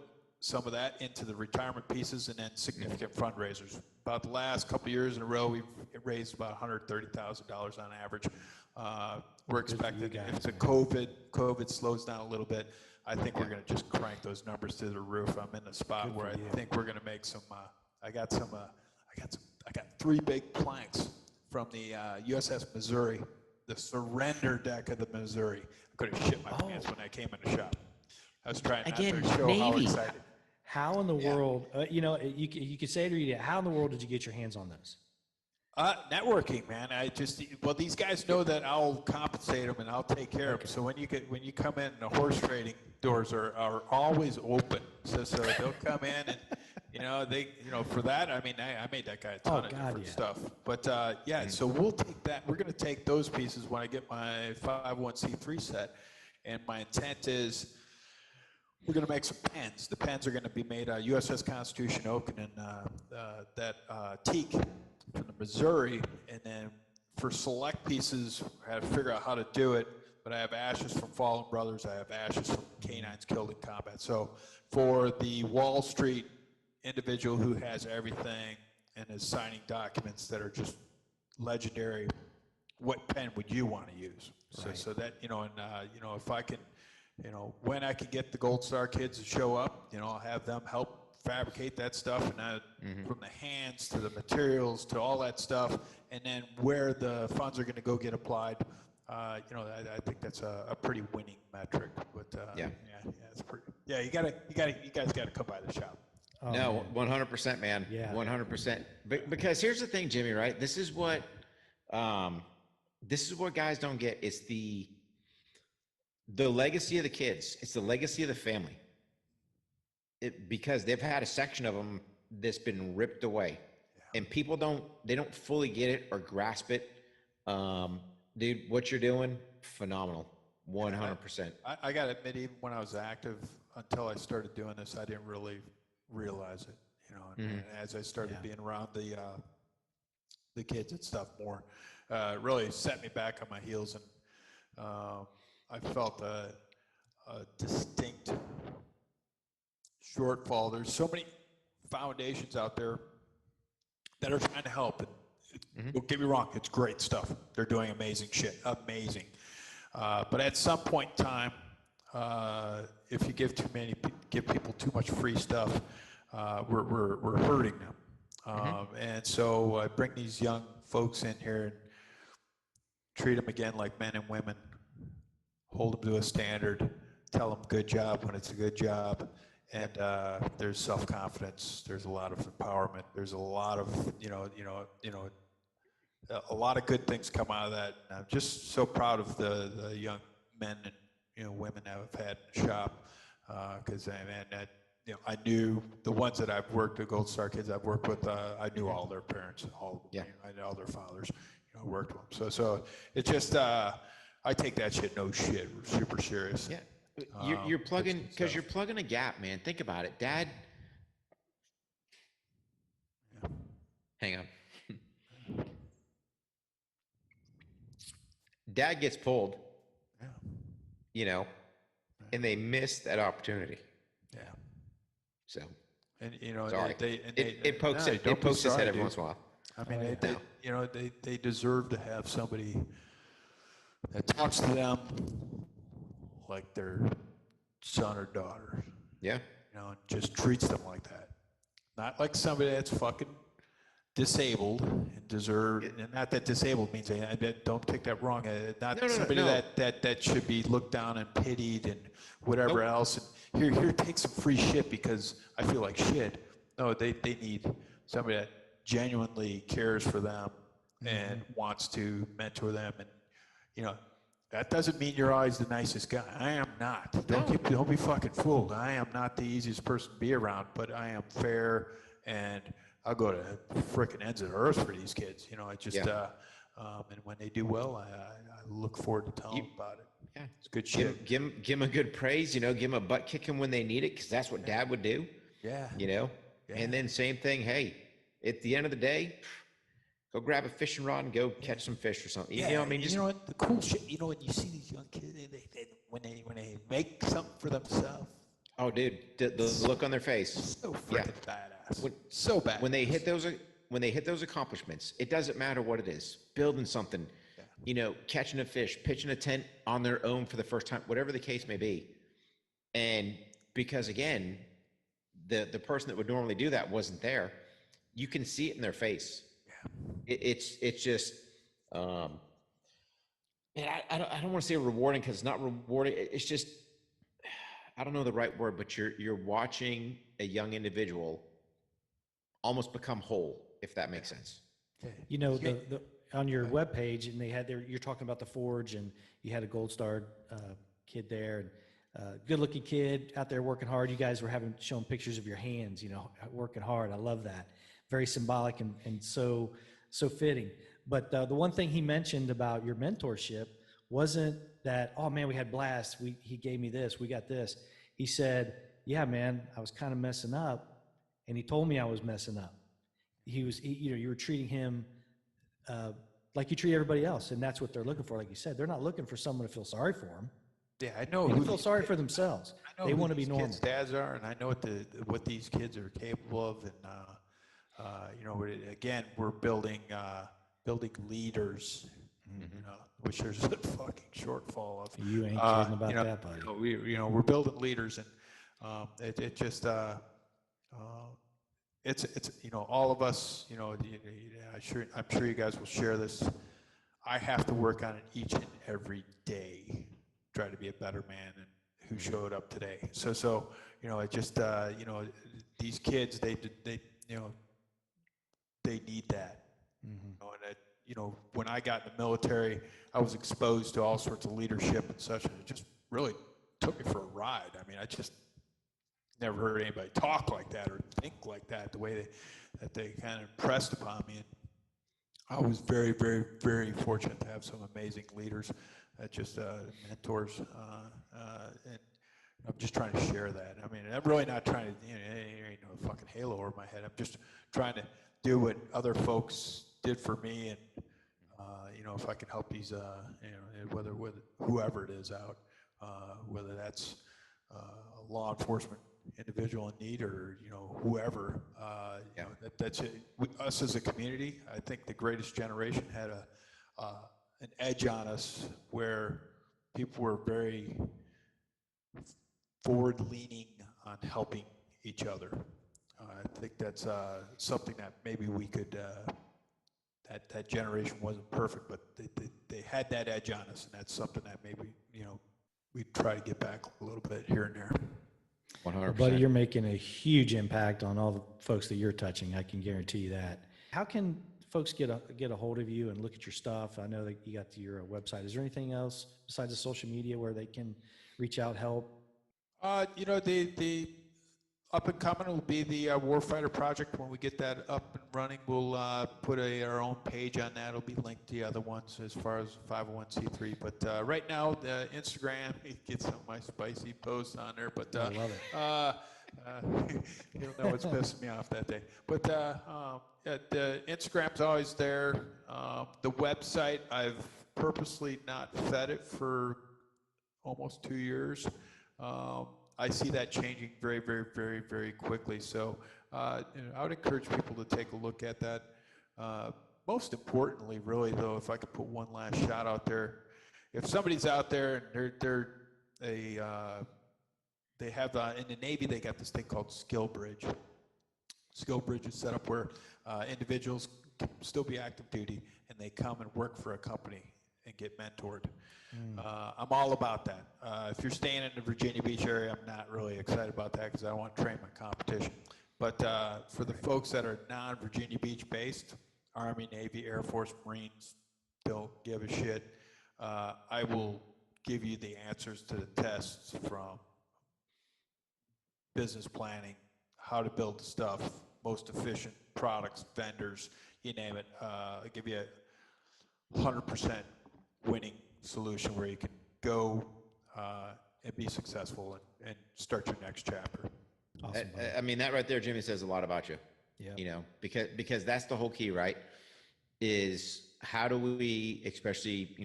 some of that into the retirement pieces, and then significant fundraisers. About the last couple of years in a row, we've raised about $130,000 on average. We're expecting, if the COVID slows down a little bit, I think we're going to just crank those numbers to the roof. I'm in a spot where I think we're going to make some. I got 3 big planks from the USS Missouri, the surrender deck of the Missouri. I could have shit my pants when I came in the shop. I was trying not to show Navy. how excited. How in the world, you could say it or you did. How in the world did you get your hands on those? Networking, man. These guys know that I'll compensate them and I'll take care of them. So when you come in, the horse trading doors are always open. So they'll come in and for that, I mean, I made that guy a ton of different stuff. But so we'll take that. We're going to take those pieces when I get my 501c3 set, and my intent is we're going to make some pens. The pens are going to be made USS Constitution oak and that teak from the Missouri, and then for select pieces, I had to figure out how to do it, but I have ashes from fallen brothers, I have ashes from canines killed in combat. So for the Wall Street individual who has everything and is signing documents that are just legendary, what pen would you want to use? So that, if I can, when I can get the Gold Star kids to show up, I'll have them help fabricate that stuff, and from the hands to the materials to all that stuff, and then where the funds are going to go get applied. I think that's a pretty winning metric. But it's pretty. Yeah, you guys got to come by the shop. Oh, no, 100%, man. Yeah, 100%. Because here's the thing, Jimmy. Right? This is what guys don't get. It's the legacy of the kids. It's the legacy of the family. Because they've had a section of them that's been ripped away, and people don't fully get it or grasp it. Dude, what you're doing, phenomenal, 100%. I got to admit, even when I was active, until I started doing this, I didn't really realize it. And as I started being around the kids and stuff more, it really set me back on my heels, and I felt a distinct shortfall. There's so many foundations out there that are trying to help. And don't get me wrong, it's great stuff. They're doing amazing shit, amazing. But at some point in time, if you give people too much free stuff, we're hurting them. And so I bring these young folks in here and treat them again like men and women. Hold them to a standard. Tell them good job when it's a good job. And there's self-confidence. There's a lot of empowerment. There's a lot of a lot of good things come out of that. And I'm just so proud of the young men and women that I've had in the shop, because I knew the ones that I've worked, the Gold Star kids I've worked with, I knew all their parents, I knew all their fathers, worked with them. So it's just I take that shit super serious. Yeah. You're plugging, because you're plugging a gap, man. Think about it. Dad. Yeah. Hang on. Dad gets pulled, and they miss that opportunity. Yeah. So. And sorry. it pokes its head every once in a while. I mean, they deserve to have somebody that talks to them like their son or daughter. Yeah. And just treats them like that. Not like somebody that's fucking disabled and and not that disabled means, don't take that wrong. Not somebody that should be looked down and pitied and whatever else. And here, take some free shit because I feel like shit. No, they need somebody that genuinely cares for them and wants to mentor them. And that doesn't mean you're always the nicest guy. I am not. Don't be fucking fooled. I am not the easiest person to be around, but I am fair, and I'll go to frickin' ends of the earth for these kids. I just and when they do well, I look forward to telling them about it. Yeah, it's good shit. Give them a good praise. Give them a butt kicking when they need it, because that's what Dad would do. Yeah. Yeah. And then same thing. Hey, at the end of the day, go grab a fishing rod and go catch some fish or something. Yeah, you know what I mean? You know what? The cool shit. When you see these young kids, when they make something for themselves. Oh, dude, the look on their face. So freaking badass. So bad. When they hit those accomplishments, it doesn't matter what it is. Building something, catching a fish, pitching a tent on their own for the first time, whatever the case may be. And because again, the person that would normally do that wasn't there. You can see it in their face. It's just, man, I don't want to say rewarding, because it's not rewarding. It's just, I don't know the right word, but you're watching a young individual almost become whole, if that makes sense. The on your webpage, and you're talking about the Forge, and you had a Gold Star kid there, and good looking kid out there working hard. You guys were showing pictures of your hands, working hard. I love that. Very symbolic and so fitting. But the one thing he mentioned about your mentorship wasn't that, oh man, we had blast. He gave me this, we got this. He said, yeah, man, I was kind of messing up, and he told me I was messing up. You were treating him like you treat everybody else, and that's what they're looking for. Like you said, they're not looking for someone to feel sorry for them. Yeah, I know. They feel sorry for themselves. They want to be normal. Kids' dads are, and I know what these kids are capable of, and again, we're building leaders. Which there's a fucking shortfall of. You ain't kidding about that, buddy. We're building leaders, and it just it's all of us. I'm sure you guys will share this. I have to work on it each and every day. Try to be a better man than who showed up today. So it just these kids they need that. When I got in the military, I was exposed to all sorts of leadership and such, and it just really took me for a ride. I mean, I just never heard anybody talk like that or think like that, the way that they kind of impressed upon me. And I was very, very, very fortunate to have some amazing leaders just mentors, and I'm just trying to share that. I mean, I'm really not trying to, there ain't no fucking halo over my head. I'm just trying to do what other folks did for me, and if I can help these, whether with whoever it is out, whether that's a law enforcement individual in need or whoever, that's it. Us as a community, I think the greatest generation had an edge on us where people were very forward-leaning on helping each other. I think that's something that maybe we could. That generation wasn't perfect, but they had that edge on us, and that's something that maybe we try to get back a little bit here and there. 100%. Buddy, you're making a huge impact on all the folks that you're touching. I can guarantee you that. How can folks get a hold of you and look at your stuff? I know that you got your website. Is there anything else besides the social media where they can reach out, help? The up and coming will be the Warfighter Project. When we get that up and running, we'll put our own page on that. It'll be linked to the other ones as far as 501c3. But right now, the Instagram, it gets some of my spicy posts on there. But I love it. You'll know what's pissing me off that day. But the Instagram's always there. The website, I've purposely not fed it for almost 2 years. I see that changing very, very, very, very quickly. So I would encourage people to take a look at that. Most importantly, really, though, if I could put one last shot out there, if somebody's out there and they have in the Navy, they got this thing called Skill Bridge. Skill Bridge is set up where individuals can still be active duty and they come and work for a company and get mentored. I'm all about that. If you're staying in the Virginia Beach area, I'm not really excited about that because I don't want to train my competition. But for the folks that are non-Virginia Beach based, Army, Navy, Air Force, Marines, don't give a shit. I will give you the answers to the tests from business planning, how to build the stuff, most efficient products, vendors, you name it. I'll give you a 100% winning solution where you can go and be successful and start your next chapter. Awesome, I mean, that right there, Jimmy, says a lot about you. Yeah. Because that's the whole key, right? Is how do we, especially,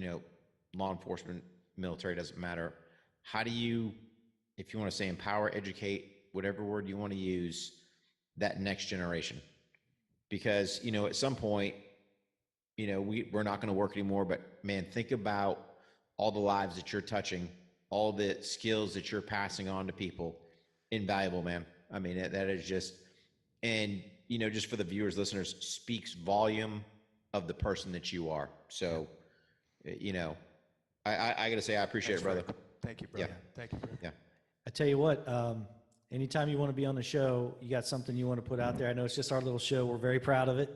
law enforcement, military, doesn't matter. How do you, if you want to say empower, educate, whatever word you want to use, that next generation? Because, at some point, we're not going to work anymore, but man, think about all the lives that you're touching, all the skills that you're passing on to people. Invaluable, man. I mean, that is just, and, just for the viewers, listeners, speaks volume of the person that you are. So, I got to say, I appreciate it, brother. Thank you, brother. Yeah. Thank you, brother. Yeah. I tell you what, anytime you want to be on the show, you got something you want to put out there. I know it's just our little show. We're very proud of it.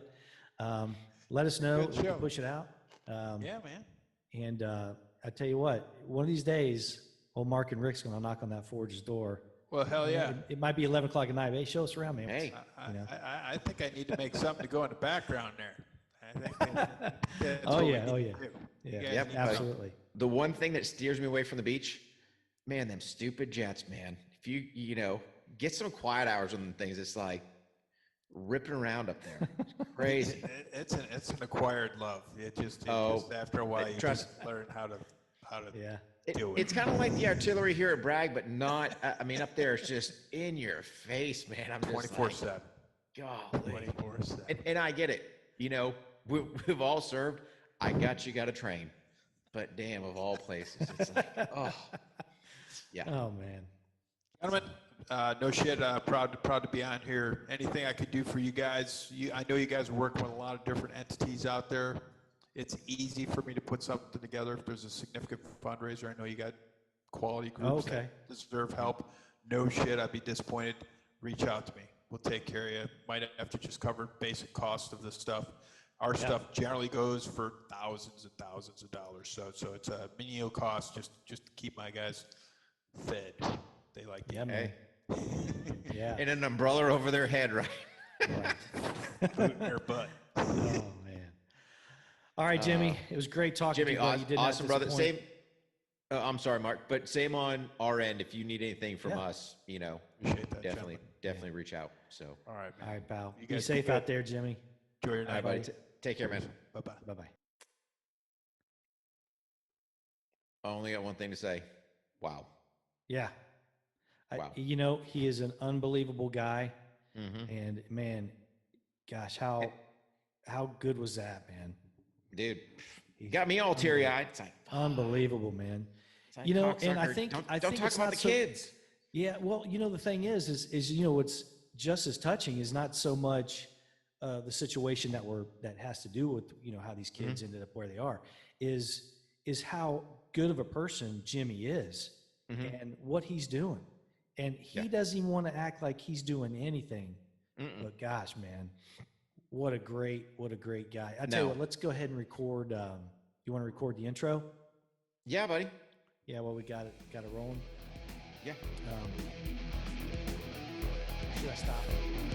Let us know. We can push it out. Yeah, man. And I tell you what, one of these days, old Mark and Rick's going to knock on that Forge's door. Well, hell yeah. It might be 11 o'clock at night. Hey, show us around, man. Hey. I think I need to make something to go in the background there. I think that's Oh, what we yeah. need Oh, to yeah. do. Yeah, guys Yep. need to- absolutely. The one thing that steers me away from the beach, man, them stupid jets, man. If you get some quiet hours on them things, it's like ripping around up there. It's crazy. It's an acquired love. It just after a while you trust- just learn how to Yeah. do it. It's kind of like the artillery here at Bragg, but not. I mean, up there it's just in your face, man. I'm just 24/7. golly. 24/7. And I get it. We've all served. I got to train, but damn, of all places, it's like, oh, yeah. Oh, man. Gentlemen, no shit. Proud to be on here. Anything I could do for you guys? I know you guys are working with a lot of different entities out there. It's easy for me to put something together if there's a significant fundraiser. I know you got quality groups that deserve help. No shit. I'd be disappointed. Reach out to me. We'll take care of you. Might have to just cover basic cost of this stuff. Our stuff generally goes for thousands and thousands of dollars. So it's a menial cost just to keep my guys fed. They like to Yeah, man. Yeah. And an umbrella over their head, right? food in their butt. Oh, man. All right, Jimmy. It was great talking Jimmy, to you. Buddy. You did not awesome, brother. disappoint. I'm sorry, Mark, but same on our end. If you need anything from Yeah. us, Appreciate that, definitely, gentlemen. reach out. So, All right, All man. right, pal. You Be guys safe good. out there, Jimmy. Enjoy your all right, night. buddy. Take care, man. Bye-bye. Bye-bye. I only got one thing to say. Wow. Yeah. Wow. He is an unbelievable guy. Mm-hmm. And man, gosh, how good was that, man? Dude, you got me all teary eyed. It's like, Unbelievable, man. it's like, And I cocksucker. think don't talk it's about not the so- kids. Yeah, well, the thing is what's just as touching is not so much the situation that has to do with how these kids ended up where they are, is how good of a person Jimmy is and what he's doing, and he doesn't even want to act like he's doing anything. But gosh, man, what a great guy! I tell you what, let's go ahead and record. You want to record the intro? Yeah, buddy. Yeah, well, we got it rolling. Yeah. Should I stop it?